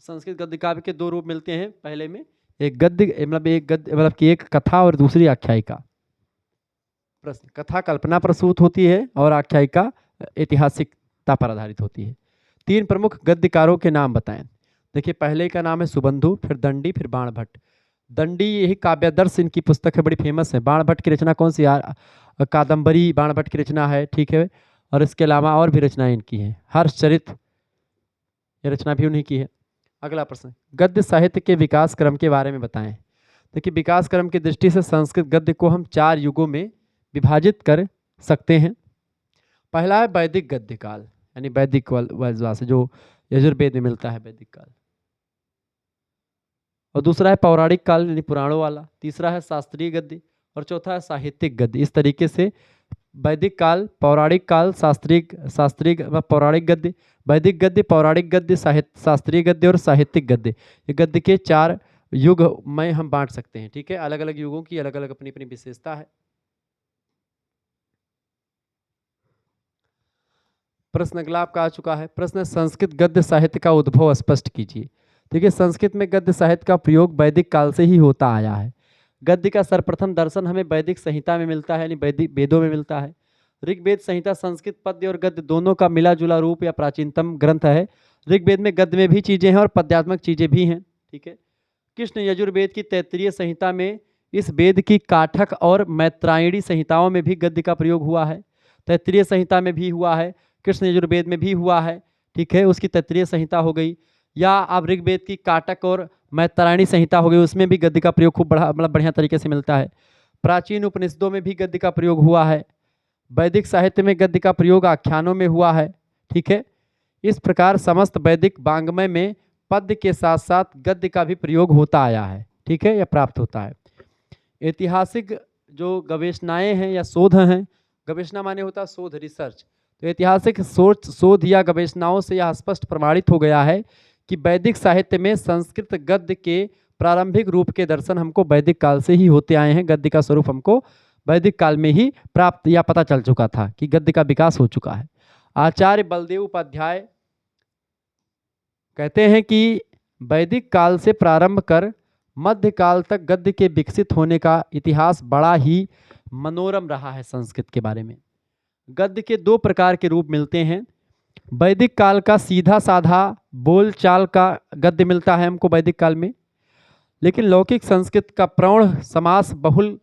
संस्कृत गद्य काव्य के 2 रूप मिलते हैं, पहले में एक गद्य मतलब कि एक कथा और दूसरी आख्यायिका। प्रश्न, कथा कल्पना प्रसूत होती है और आख्यायिका ऐतिहासिकता पर आधारित होती है। 3 प्रमुख गद्यकारों के नाम बताएं। देखिए, पहले का नाम है सुबंधु, फिर दंडी, फिर बाणभट्ट। दंडी यही काव्यादर्श इनकी पुस्तक है, बड़ी फेमस है। बाणभट्ट की रचना कौन सी? कादंबरी बाणभट्ट की रचना है। ठीक है, और इसके अलावा और भी रचनाएं इनकी हैं, हर्षचरित ये रचना भी उन्हीं की है। अगला प्रश्न, गद्य साहित्य के विकास क्रम के बारे में बताएं। देखिए, विकास क्रम की दृष्टि से संस्कृत गद्य को हम 4 युगों में विभाजित कर सकते हैं। पहला है वैदिक गद्य काल, यानी वैदिक काल से जो यजुर्वेद में मिलता है वैदिक काल, और दूसरा है पौराणिक काल यानी पुराणों वाला, तीसरा है शास्त्रीय गद्य और चौथा है साहित्यिक गद्य। इस तरीके से वैदिक काल, पौराणिक काल, शास्त्रीय पौराणिक गद्य, वैदिक गद्य, पौराणिक गद्य, शास्त्रीय गद्य और साहित्यिक गद्य, ये गद्य के 4 युग में हम बांट सकते हैं। ठीक है, अलग अलग युगों की अलग अलग अपनी अपनी विशेषता है। प्रश्न अगला आपका आ चुका है। प्रश्न, संस्कृत गद्य साहित्य का उद्भव स्पष्ट कीजिए। देखिए, संस्कृत में गद्य साहित्य का प्रयोग वैदिक काल से ही होता आया है। गद्य का सर्वप्रथम दर्शन हमें वैदिक संहिता में मिलता है, यानी वैदिक वेदों में मिलता है। ऋग्वेद संहिता संस्कृत पद्य और गद्य दोनों का मिला जुला रूप या प्राचीनतम ग्रंथ है। ऋग्वेद में गद्य में भी चीजें हैं और पद्यात्मक चीजें भी हैं। ठीक है, कृष्ण यजुर्वेद की तैत्तिरीय संहिता में, इस वेद की काठक और मैत्रायणी संहिताओं में भी गद्य का प्रयोग हुआ है। तैत्तिरीय संहिता में भी हुआ है, कृष्ण यजुर्वेद में भी हुआ है। ठीक है, उसकी तैत्तिरीय संहिता हो गई, या आप ऋग्वेद की काटक और मैत्रायणी संहिता हो गई, उसमें भी गद्य का प्रयोग खूब बढ़िया तरीके से मिलता है। प्राचीन उपनिषदों में भी गद्य का प्रयोग हुआ है। वैदिक साहित्य में गद्य का प्रयोग आख्यानों में हुआ है। ठीक है, इस प्रकार समस्त वैदिक वाङ्मय में पद्य के साथ साथ गद्य का भी प्रयोग होता आया है। ठीक है, या प्राप्त होता है। ऐतिहासिक जो गवेषणाएं हैं या शोध हैं, गवेषणा माने होता है शोध, रिसर्च, तो ऐतिहासिक शोध या गवेषणाओं से यह स्पष्ट प्रमाणित हो गया है कि वैदिक साहित्य में संस्कृत गद्य के प्रारंभिक रूप के दर्शन हमको वैदिक काल से ही होते आए हैं। गद्य का स्वरूप हमको वैदिक काल में ही प्राप्त या पता चल चुका था कि गद्य का विकास हो चुका है। आचार्य बलदेव उपाध्याय कहते हैं कि वैदिक काल से प्रारंभ कर मध्यकाल तक गद्य के विकसित होने का इतिहास बड़ा ही मनोरम रहा है। संस्कृत के बारे में गद्य के दो प्रकार के रूप मिलते हैं। वैदिक काल का सीधा साधा बोल चाल का गद्य मिलता है हमको वैदिक काल में, लेकिन लौकिक संस्कृत का प्रौढ़ समास बहुल,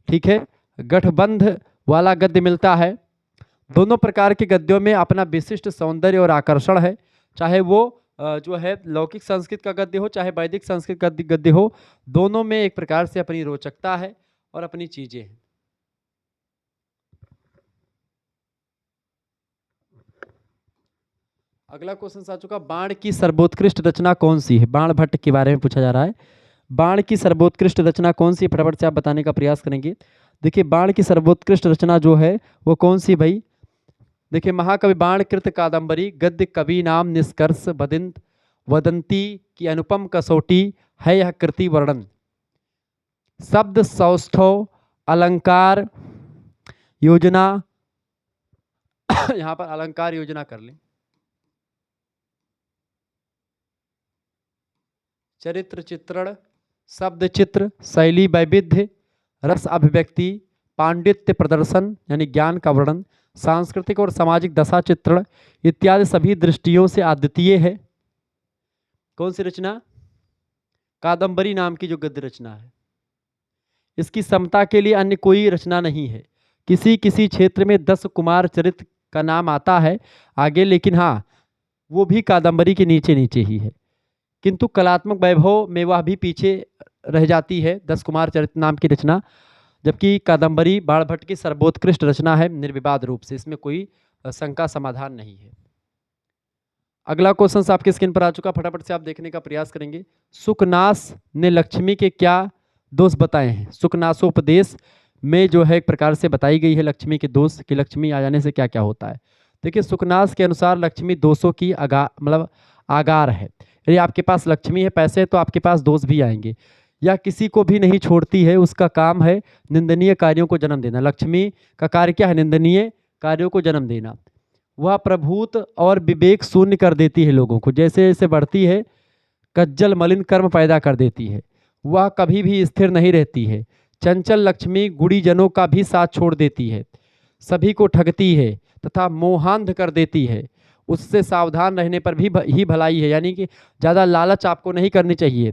ठीक है, गठबंध वाला गद्य मिलता है। दोनों प्रकार के गद्यों में अपना विशिष्ट सौंदर्य और आकर्षण है, चाहे वो जो है लौकिक संस्कृत का गद्य हो चाहे वैदिक संस्कृत का गद्य हो, दोनों में एक प्रकार से अपनी रोचकता है और अपनी चीजें हैं। अगला क्वेश्चन आ चुका, बाण की सर्वोत्कृष्ट रचना कौन सी है? बाण भट्ट के बारे में पूछा जा रहा है। बाण की सर्वोत्कृष्ट रचना कौन सी है? फटाफट से आप बताने का प्रयास करेंगे। देखिए बाण की सर्वोत्कृष्ट रचना जो है वो कौन सी भाई? देखिए महाकवि बाणकृत कादंबरी गद्य कवि नाम निष्कर्ष वदंती की अनुपम कसौटी है यह कृति वर्णन। शब्द सौष्ठव अलंकार योजना यहाँ पर अलंकार योजना कर लें। चरित्र चित्रण, शब्द चित्र, शैली वैविध्य, रस अभिव्यक्ति, पांडित्य प्रदर्शन यानी ज्ञान का वर्णन, सांस्कृतिक और सामाजिक दशा चित्रण इत्यादि सभी दृष्टियों से अद्वितीय है। कौन सी रचना? कादंबरी नाम की जो गद्य रचना है, इसकी समता के लिए अन्य कोई रचना नहीं है। किसी किसी क्षेत्र में 10 कुमार चरित्र का नाम आता है आगे, लेकिन हाँ वो भी कादंबरी के नीचे नीचे ही है, किंतु कलात्मक वैभव में वह भी पीछे रह जाती है 10 कुमार चरित्र नाम की रचना, जबकि कादंबरी बाणभट्ट की सर्वोत्कृष्ट रचना है निर्विवाद रूप से, इसमें कोई शंका समाधान नहीं है। अगला क्वेश्चन आपके स्क्रीन पर आ चुका, फटाफट से आप देखने का प्रयास करेंगे। सुकनास ने लक्ष्मी के क्या दोष बताए हैं? सुकनासोपदेश में जो है एक प्रकार से बताई गई है लक्ष्मी के दोष कि लक्ष्मी आ जाने से क्या क्या होता है। देखिए सुकनास के अनुसार लक्ष्मी दोषों की आगार है। यदि आपके पास लक्ष्मी है, पैसे है, तो आपके पास दोष भी आएंगे। या किसी को भी नहीं छोड़ती है, उसका काम है निंदनीय कार्यों को जन्म देना। लक्ष्मी का कार्य क्या है? निंदनीय कार्यों को जन्म देना। वह प्रभुत और विवेक शून्य कर देती है लोगों को, जैसे जैसे बढ़ती है कज्जल मलिन कर्म पैदा कर देती है। वह कभी भी स्थिर नहीं रहती है। चंचल लक्ष्मी गुड़ीजनों का भी साथ छोड़ देती है, सभी को ठगती है तथा मोहांध कर देती है। उससे सावधान रहने पर भी ही भलाई है, यानी कि ज़्यादा लालच आपको नहीं करनी चाहिए।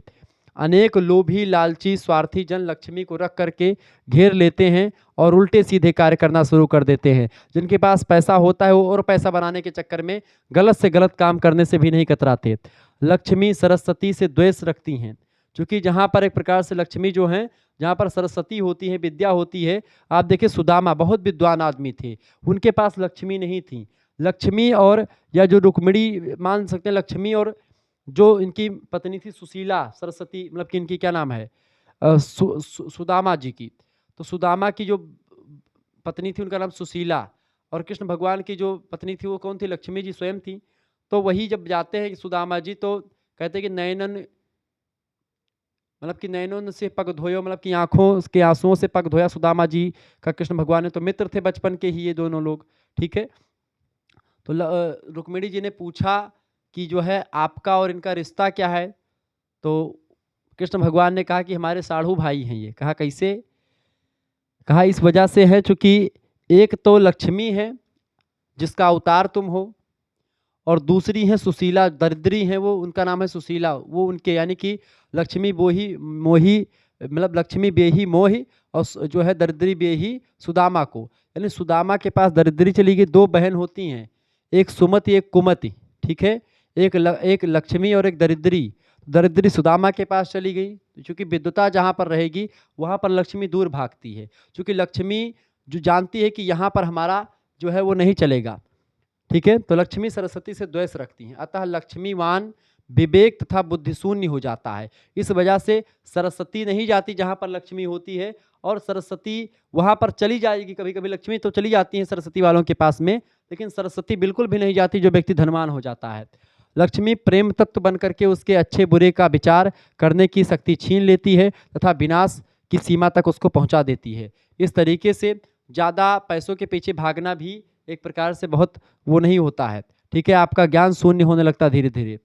अनेक लोभी लालची स्वार्थी जन लक्ष्मी को रख करके घेर लेते हैं और उल्टे सीधे कार्य करना शुरू कर देते हैं। जिनके पास पैसा होता है वो और पैसा बनाने के चक्कर में गलत से गलत काम करने से भी नहीं कतराते। लक्ष्मी सरस्वती से द्वेष रखती हैं, क्योंकि जहाँ पर एक प्रकार से लक्ष्मी जो हैं, जहाँ पर सरस्वती होती है, विद्या होती है। आप देखिए सुदामा बहुत विद्वान आदमी थे, उनके पास लक्ष्मी नहीं थी। लक्ष्मी और या जो रुक्मिणी मान सकते हैं, लक्ष्मी और जो इनकी पत्नी थी सुशीला सरस्वती, मतलब कि इनकी क्या नाम है सुदामा जी की, तो सुदामा की जो पत्नी थी उनका नाम सुशीला, और कृष्ण भगवान की जो पत्नी थी वो कौन थी? लक्ष्मी जी स्वयं थी। तो वही जब जाते हैं कि सुदामा जी, तो कहते हैं कि नयनन मतलब कि नयनों से पग धोयो, मतलब कि आंखों के आंसुओं से पग धोया सुदामा जी का कृष्ण भगवान ने। तो मित्र थे बचपन के ही ये दोनों लोग, ठीक है। तो रुक्मिणी जी ने पूछा कि जो है आपका और इनका रिश्ता क्या है? तो कृष्ण भगवान ने कहा कि हमारे साढ़ू भाई हैं ये। कहा कैसे? कहा इस वजह से है चूंकि एक तो लक्ष्मी है जिसका अवतार तुम हो, और दूसरी है सुशीला, दरिद्री है वो, उनका नाम है सुशीला, वो उनके, यानी कि लक्ष्मी बोही मोही, मतलब लक्ष्मी बेही मोही, और जो है दरिद्री बेही सुदामा को, यानी सुदामा के पास दरिद्री चली गई। 2 बहन होती हैं, एक सुमति एक कुमति, ठीक है। एक लक्ष्मी और एक दरिद्री। दरिद्री सुदामा के पास चली गई, क्योंकि विद्वता जहाँ पर रहेगी वहाँ पर लक्ष्मी दूर भागती है, क्योंकि लक्ष्मी जो जानती है कि यहाँ पर हमारा जो है वो नहीं चलेगा, ठीक है। तो लक्ष्मी सरस्वती से द्वेष रखती हैं, अतः लक्ष्मीवान विवेक तथा बुद्धि शून्य हो जाता है। इस वजह से सरस्वती नहीं जाती जहाँ पर लक्ष्मी होती है, और सरस्वती वहाँ पर चली जाएगी, कभी कभी लक्ष्मी तो चली जाती हैं सरस्वती वालों के पास में, लेकिन सरस्वती बिल्कुल भी नहीं जाती जो व्यक्ति धनवान हो जाता है। लक्ष्मी प्रेम तत्व बन करके उसके अच्छे बुरे का विचार करने की शक्ति छीन लेती है तथा विनाश की सीमा तक उसको पहुंचा देती है। इस तरीके से ज़्यादा पैसों के पीछे भागना भी एक प्रकार से बहुत वो नहीं होता है। ठीक है, आपका ज्ञान शून्य होने लगता है धीरे धीरे।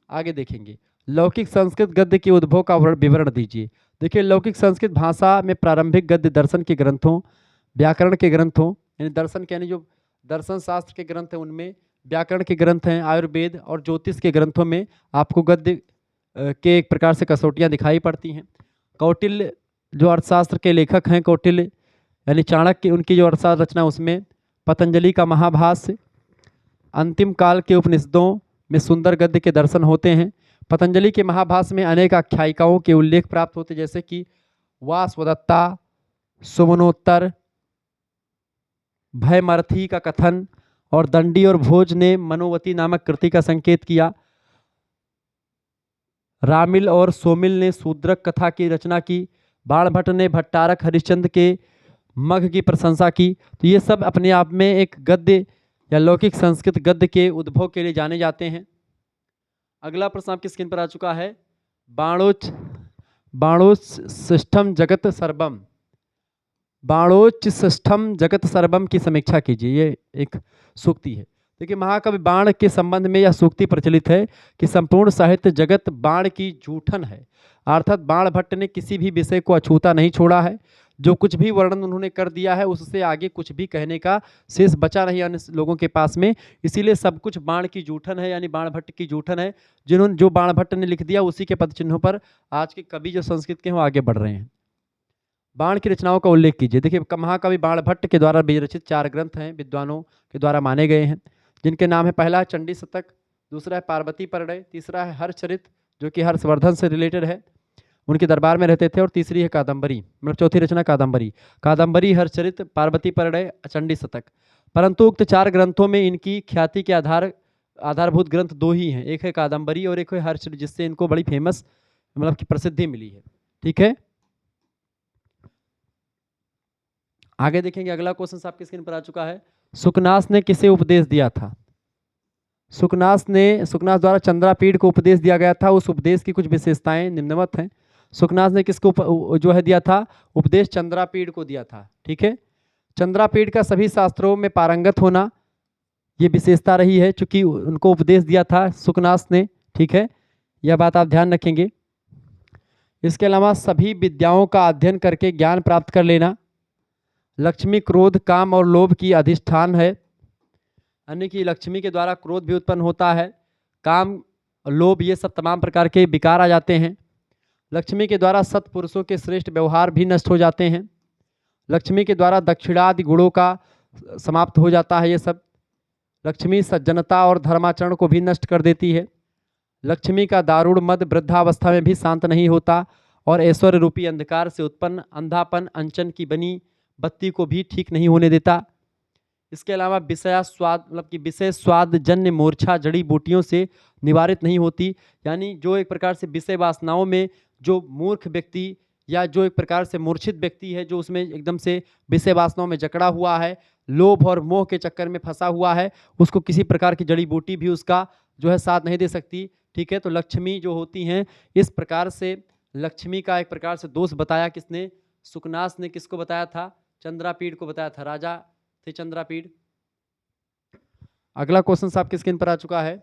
आगे देखेंगे, लौकिक संस्कृत गद्य के उद्भव का विवरण दीजिए। देखिए, लौकिक संस्कृत भाषा में प्रारंभिक गद्य दर्शन के ग्रंथों, व्याकरण के ग्रंथों, यानी दर्शन के यानी जो दर्शन शास्त्र के ग्रंथ हैं उनमें, व्याकरण के ग्रंथ हैं, आयुर्वेद और ज्योतिष के ग्रंथों में आपको गद्य के एक प्रकार से कसौटियाँ दिखाई पड़ती हैं। कौटिल्य जो अर्थशास्त्र के लेखक हैं, कौटिल्य यानी चाणक्य, उनकी जो अर्थशास्त्र रचना उसमें, पतंजलि का महाभाष्य, अंतिम काल के उपनिषदों में सुंदर गद्य के दर्शन होते हैं। पतंजलि के महाभाष्य में अनेक आख्यायिकाओं के उल्लेख प्राप्त होते, जैसे कि वासवदत्ता, सुमनोत्तर, भयमर्थी का कथन और दंडी और भोज ने मनोवती नामक कृति का संकेत किया। रामिल और सोमिल ने शूद्रक कथा की रचना की। बाणभट्ट ने भट्टारक हरिश्चंद्र के मघ की प्रशंसा की। तो ये सब अपने आप में एक गद्य या लौकिक संस्कृत गद्य के उद्भव के लिए जाने जाते हैं। अगला प्रश्न आपकी स्क्रीन पर आ चुका है, बाणोच्चिष्टम जगत सर्वम, बाणोच्चिष्टम जगत सर्वम की समीक्षा कीजिए। ये एक सूक्ति है। देखिए, महाकवि बाण के संबंध में यह सूक्ति प्रचलित है कि संपूर्ण साहित्य जगत बाण की जूठन है, अर्थात बाणभट्ट ने किसी भी विषय को अछूता नहीं छोड़ा है। जो कुछ भी वर्णन उन्होंने कर दिया है उससे आगे कुछ भी कहने का शेष बचा नहीं अन्य लोगों के पास में, इसीलिए सब कुछ बाण की जूठन है, यानी बाणभट्ट की जूठन है। जिन्होंने जो बाणभट्ट ने लिख दिया उसी के पद चिन्हों पर आज के कवि जो संस्कृत के हैं वो आगे बढ़ रहे हैं। बाण की रचनाओं का उल्लेख कीजिए। देखिए, महाकवि बाणभट्ट के द्वारा विरचित 4 ग्रंथ हैं, विद्वानों के द्वारा माने गए हैं, जिनके नाम है, पहला है चंडी शतक, दूसरा है पार्वती परिणय, तीसरा है हर्षचरित जो कि हर्षवर्धन से रिलेटेड है, उनके दरबार में रहते थे, और तीसरी है कादंबरी, मतलब चौथी रचना कादंबरी। कादंबरी, हर्षचरित, पार्वती परिणय, चंडी शतक। परंतु उक्त 4 ग्रंथों में इनकी ख्याति के आधारभूत ग्रंथ 2 ही हैं, एक है कादंबरी और एक है हर्षचरित, जिससे इनको बड़ी फेमस मतलब की प्रसिद्धि मिली है। ठीक है, आगे देखेंगे। अगला क्वेश्चन आपकी स्क्रीन पर आ चुका है, सुकनास ने किसे उपदेश दिया था? सुकनास द्वारा चंद्रापीठ को उपदेश दिया गया था। उस उपदेश की कुछ विशेषताएं निम्नवत हैं। सुकनास ने किसको जो है दिया था उपदेश? चंद्रापीठ को दिया था। ठीक है, चंद्रापीठ का सभी शास्त्रों में पारंगत होना ये विशेषता रही है, चूंकि उनको उपदेश दिया था सुकनास ने। ठीक है, यह बात आप ध्यान रखेंगे। इसके अलावा सभी विद्याओं का अध्ययन करके ज्ञान प्राप्त कर लेना। लक्ष्मी क्रोध, काम और लोभ की अधिष्ठान है, यानी कि लक्ष्मी के द्वारा क्रोध भी उत्पन्न होता है, काम, लोभ, ये सब तमाम प्रकार के विकार आ जाते हैं। लक्ष्मी के द्वारा सत्पुरुषों के श्रेष्ठ व्यवहार भी नष्ट हो जाते हैं। लक्ष्मी के द्वारा दक्षिणादि गुणों का समाप्त हो जाता है ये सब। लक्ष्मी सज्जनता और धर्माचरण को भी नष्ट कर देती है। लक्ष्मी का दारुण मद वृद्धावस्था में भी शांत नहीं होता और ऐश्वर्य रूपी अंधकार से उत्पन्न अंधापन अंचन की बनी बत्ती को भी ठीक नहीं होने देता। इसके अलावा विषय स्वाद जन्य मूर्छा जड़ी बूटियों से निवारित नहीं होती, यानी जो एक प्रकार से विषय वासनाओं में जो मूर्ख व्यक्ति या जो एक प्रकार से मूर्छित व्यक्ति है, जो उसमें एकदम से विषय वासनाओं में जकड़ा हुआ है, लोभ और मोह के चक्कर में फंसा हुआ है, उसको किसी प्रकार की जड़ी बूटी भी उसका जो है साथ नहीं दे सकती। ठीक है, तो लक्ष्मी जो होती हैं, इस प्रकार से लक्ष्मी का एक प्रकार से दोष बताया किसने? सुकनास ने। किसको बताया था? चंद्रापीठ को बताया था, राजा थे चंद्रापीठ। अगला क्वेश्चन आपकी स्क्रीन पर आ चुका है,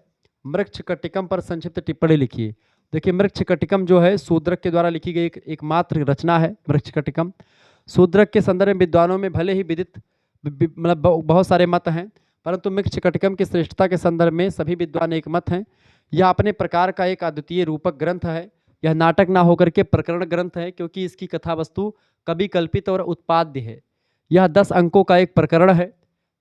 मृच्छकटिकम पर संक्षिप्त टिप्पणी लिखिए। देखिए, मृच्छकटिकम जो है शूद्रक के द्वारा लिखी गई एकमात्र रचना है। मृच्छकटिकम शूद्रक के संदर्भ में विद्वानों में भले ही विदित मतलब बहुत सारे मत हैं, परंतु मृच्छकटिकम की श्रेष्ठता के संदर्भ में सभी विद्वान एक मत हैं। यह अपने प्रकार का एक अद्वितीय रूपक ग्रंथ है। यह नाटक ना होकर के प्रकरण ग्रंथ है, क्योंकि इसकी कथा वस्तु कवि कल्पित और उत्पाद्य है। यह 10 अंकों का एक प्रकरण है,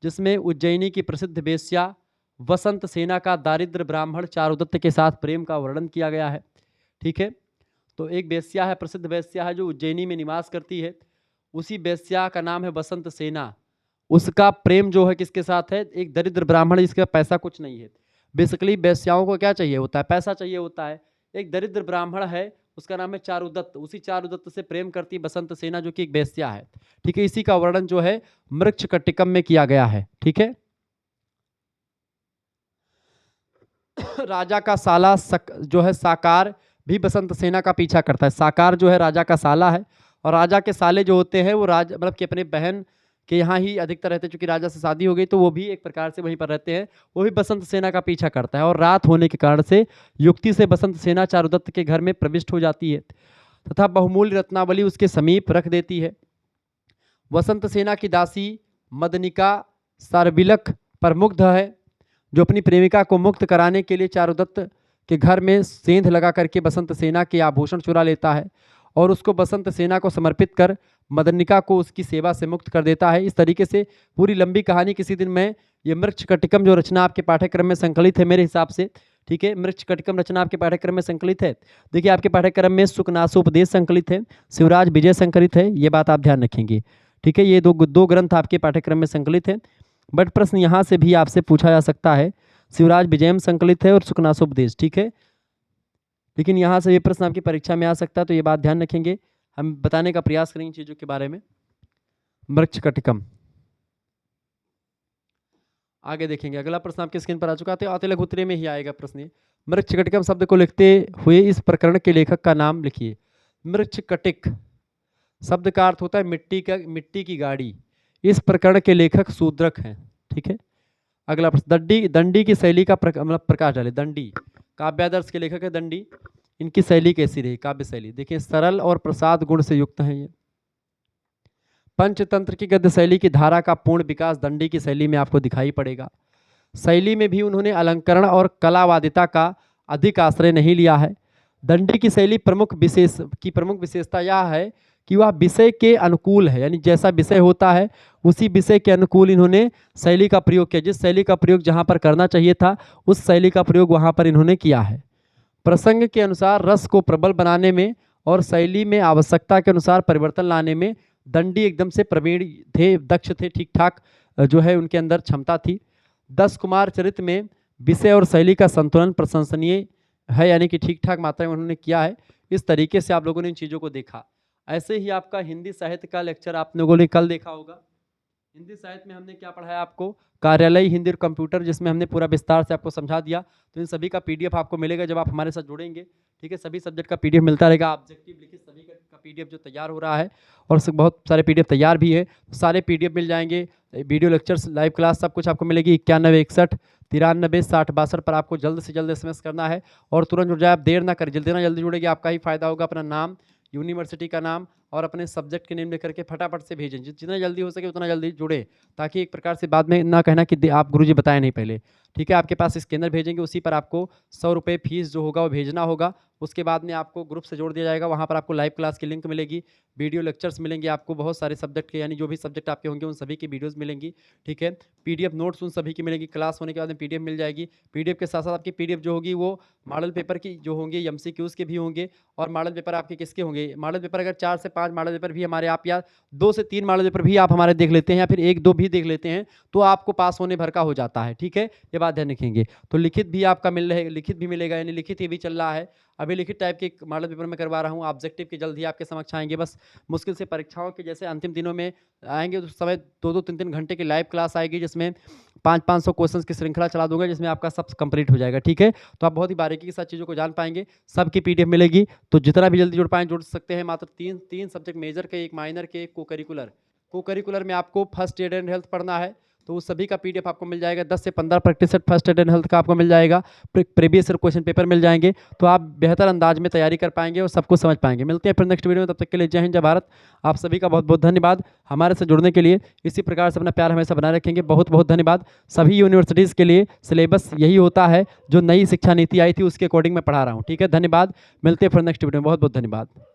जिसमें उज्जैनी की प्रसिद्ध वेश्या वसंत सेना का दारिद्र ब्राह्मण चारुदत्त के साथ प्रेम का वर्णन किया गया है। ठीक है, तो एक वेश्या है, प्रसिद्ध वेश्या है, जो उज्जैनी में निवास करती है। उसी वेश्या का नाम है वसंत सेना। उसका प्रेम जो है किसके साथ है? एक दरिद्र ब्राह्मण जिसका पैसा कुछ नहीं है। बेसिकली वेश्याओं को क्या चाहिए होता है? पैसा चाहिए होता है। एक दरिद्र ब्राह्मण है, उसका नाम है चारुदत्त। उसी चारुदत्त से प्रेम करती बसंत सेना, जो कि एक वेश्या है। ठीक है, इसी का वर्णन जो है मृच्छकटिकम में किया गया है। ठीक है, राजा का साला जो है साकार भी बसंत सेना का पीछा करता है। साकार जो है राजा का साला है, और राजा के साले जो होते हैं वो राजा मतलब कि अपने बहन के यहाँ ही अधिकतर रहते हैं, चूंकि राजा से शादी हो गई तो वो भी एक प्रकार से वहीं पर रहते हैं। वो भी बसंत सेना का पीछा करता है, और रात होने के कारण से युक्ति से बसंत सेना चारुदत्त के घर में प्रविष्ट हो जाती है तथा बहुमूल्य रत्नावली उसके समीप रख देती है। वसंत सेना की दासी मदनिका सारबिलक पर मुग्ध है, जो अपनी प्रेमिका को मुक्त कराने के लिए चारुदत्त के घर में सेंध लगा करके बसंत सेना के आभूषण चुरा लेता है और उसको बसंत सेना को समर्पित कर मदनिका को उसकी सेवा से मुक्त कर देता है। इस तरीके से पूरी लंबी कहानी किसी दिन मैं ये मृच्छकटिकम जो रचना आपके पाठ्यक्रम में संकलित है मेरे हिसाब से, ठीक है, मृच्छकटिकम रचना आपके पाठ्यक्रम में संकलित है। देखिए आपके पाठ्यक्रम में सुकनासोपदेश संकलित है, शिवराज विजय संकलित है, ये बात आप ध्यान रखेंगे। ठीक है, ये दो ग्रंथ आपके पाठ्यक्रम में संकलित है। बट प्रश्न यहाँ से भी आपसे पूछा जा सकता है, शिवराज विजयम संकलित है और सुकनासोपदेश, ठीक है, लेकिन यहाँ से ये प्रश्न आपकी परीक्षा में आ सकता है, तो ये बात ध्यान रखेंगे। हम बताने का प्रयास करेंगे चीजों के बारे में। मृच्छकटिकम आगे देखेंगे। अगला प्रश्न आपके स्क्रीन पर आ चुका है, आते लघुत्तरीय में ही आएगा प्रश्न ये। मृच्छकटिकम शब्द को लिखते हुए इस प्रकरण के लेखक का नाम लिखिए। मृच्छकटिक शब्द का अर्थ होता है मिट्टी की गाड़ी। इस प्रकरण के लेखक शूद्रक हैं। ठीक है, अगला प्रश्न, दंडी की शैली का मतलब प्रकाश डाले। दंडी काव्यादर्श के लेखक है दंडी, इनकी शैली कैसी रही, काव्य शैली देखिए, सरल और प्रसाद गुण से युक्त है ये। पंचतंत्र की गद्य शैली की धारा का पूर्ण विकास दंडी की शैली में आपको दिखाई पड़ेगा। शैली में भी उन्होंने अलंकरण और कलावादिता का अधिक आश्रय नहीं लिया है। दंडी की शैली प्रमुख विशेषता यह है कि वह विषय के अनुकूल है, यानी जैसा विषय होता है उसी विषय के अनुकूल इन्होंने शैली का प्रयोग किया। जिस शैली का प्रयोग जहाँ पर करना चाहिए था उस शैली का प्रयोग वहाँ पर इन्होंने किया है। प्रसंग के अनुसार रस को प्रबल बनाने में और शैली में आवश्यकता के अनुसार परिवर्तन लाने में दंडी एकदम से प्रवीण थे, दक्ष थे, ठीक ठाक जो है उनके अंदर क्षमता थी। 10 कुमार चरित्र में विषय और शैली का संतुलन प्रशंसनीय है, यानी कि ठीक ठाक मात्रा में उन्होंने किया है। इस तरीके से आप लोगों ने इन चीज़ों को देखा। ऐसे ही आपका हिंदी साहित्य का लेक्चर आप लोगों ने कल देखा होगा। हिंदी साहित्य में हमने क्या पढ़ाया आपको, कार्यालय हिंदी और कंप्यूटर, जिसमें हमने पूरा विस्तार से आपको समझा दिया। तो इन सभी का पीडीएफ आपको मिलेगा जब आप हमारे साथ जुड़ेंगे। ठीक है, सभी सब्जेक्ट का पीडीएफ मिलता रहेगा। ऑब्जेक्टिव लिखित सभी का पीडीएफ जो तैयार हो रहा है, और बहुत सारे पीडीएफ तैयार भी है, तो सारे पीडीएफ मिल जाएंगे। वीडियो लेक्चर्स, लाइव क्लास, सब कुछ आपको मिलेगी। 91 61 93 60 62 पर आपको जल्द से जल्द SMS करना है और तुरंत जुड़ जाए। आप देर ना करें, जल्दी जुड़ेगी, आपका ही फायदा होगा। अपना नाम, यूनिवर्सिटी का नाम और अपने सब्जेक्ट के नेम लेकर के फटाफट से भेजें। जितना जल्दी हो सके उतना जल्दी जुड़े, ताकि एक प्रकार से बाद में ना कहना कि आप गुरुजी बताए नहीं पहले। ठीक है, आपके पास स्कैनर भेजेंगे, उसी पर आपको 100 रुपये फीस जो होगा वो भेजना होगा। उसके बाद में आपको ग्रुप से जोड़ दिया जाएगा, वहाँ पर आपको लाइव क्लास की लिंक मिलेगी, वीडियो लेक्चर्स मिलेंगे आपको, बहुत सारे सब्जेक्ट के, यानी जो भी सब्जेक्ट आपके होंगे उन सभी की वीडियोस मिलेंगी। ठीक है, पीडीएफ नोट्स उन सभी की मिलेगी। क्लास होने के बाद में पीडीएफ मिल जाएगी। पीडीएफ के साथ साथ आपकी पीडीएफ जो होगी वो मॉडल पेपर की जो होंगे, एमसीक्यूज के भी होंगे, और मॉडल पेपर आपके किसके होंगे, मॉडल पेपर अगर 4 से 5 मॉडल पेपर भी हमारे आप, या 2 से 3 मॉडल पेपर भी आप हमारे देख लेते हैं, या फिर 1 2 भी देख लेते हैं, तो आपको पास होने भर का हो जाता है। ठीक है, ये बात ध्यान रखेंगे। तो लिखित भी आपका लिखित भी मिलेगा, यानी लिखित ये भी चल रहा है। अभी लिखित टाइप के मॉडल पेपर में करवा रहा हूँ। ऑब्जेक्टिव के जल्द ही आपके समक्ष आएंगे। बस मुश्किल से परीक्षाओं के जैसे अंतिम दिनों में आएंगे, उस समय 2-2 3-3 घंटे की लाइव क्लास आएगी, जिसमें 500-500 क्वेश्चंस की श्रृंखला चला दूंगा, जिसमें आपका सब कंप्लीट हो जाएगा। ठीक है, तो आप बहुत ही बारीकी के साथ चीज़ों को जान पाएंगे। सबकी पीडीएफ मिलेगी, तो जितना भी जल्दी जुड़ पाएँ जुड़ सकते हैं। मात्र 3 सब्जेक्ट मेजर के, 1 माइनर के, 1 को करिकुलर में आपको फर्स्ट एड एंड हेल्थ पढ़ना है, तो उस सभी का पीडीएफ आपको मिल जाएगा। 10 से 15 practice set first aid and health का आपको मिल जाएगा। प्रीवियस ईयर क्वेश्चन पेपर मिल जाएंगे, तो आप बेहतर अंदाज में तैयारी कर पाएंगे और सब कुछ समझ पाएंगे। मिलते हैं फिर नेक्स्ट वीडियो में, तब तक के लिए जय हिंद जय भारत। आप सभी का बहुत बहुत धन्यवाद हमारे से जुड़ने के लिए। इसी प्रकार से अपना प्यार हमेशा बनाए रखेंगे। बहुत बहुत धन्यवाद। सभी यूनिवर्सिटीज़ के लिए सिलेबस यही होता है, जो नई शिक्षा नीति आई थी उसके अकॉर्डिंग मैं पढ़ा रहा हूँ। ठीक है, धन्यवाद। मिलते हैं फिर नेक्स्ट वीडियो में, बहुत बहुत धन्यवाद।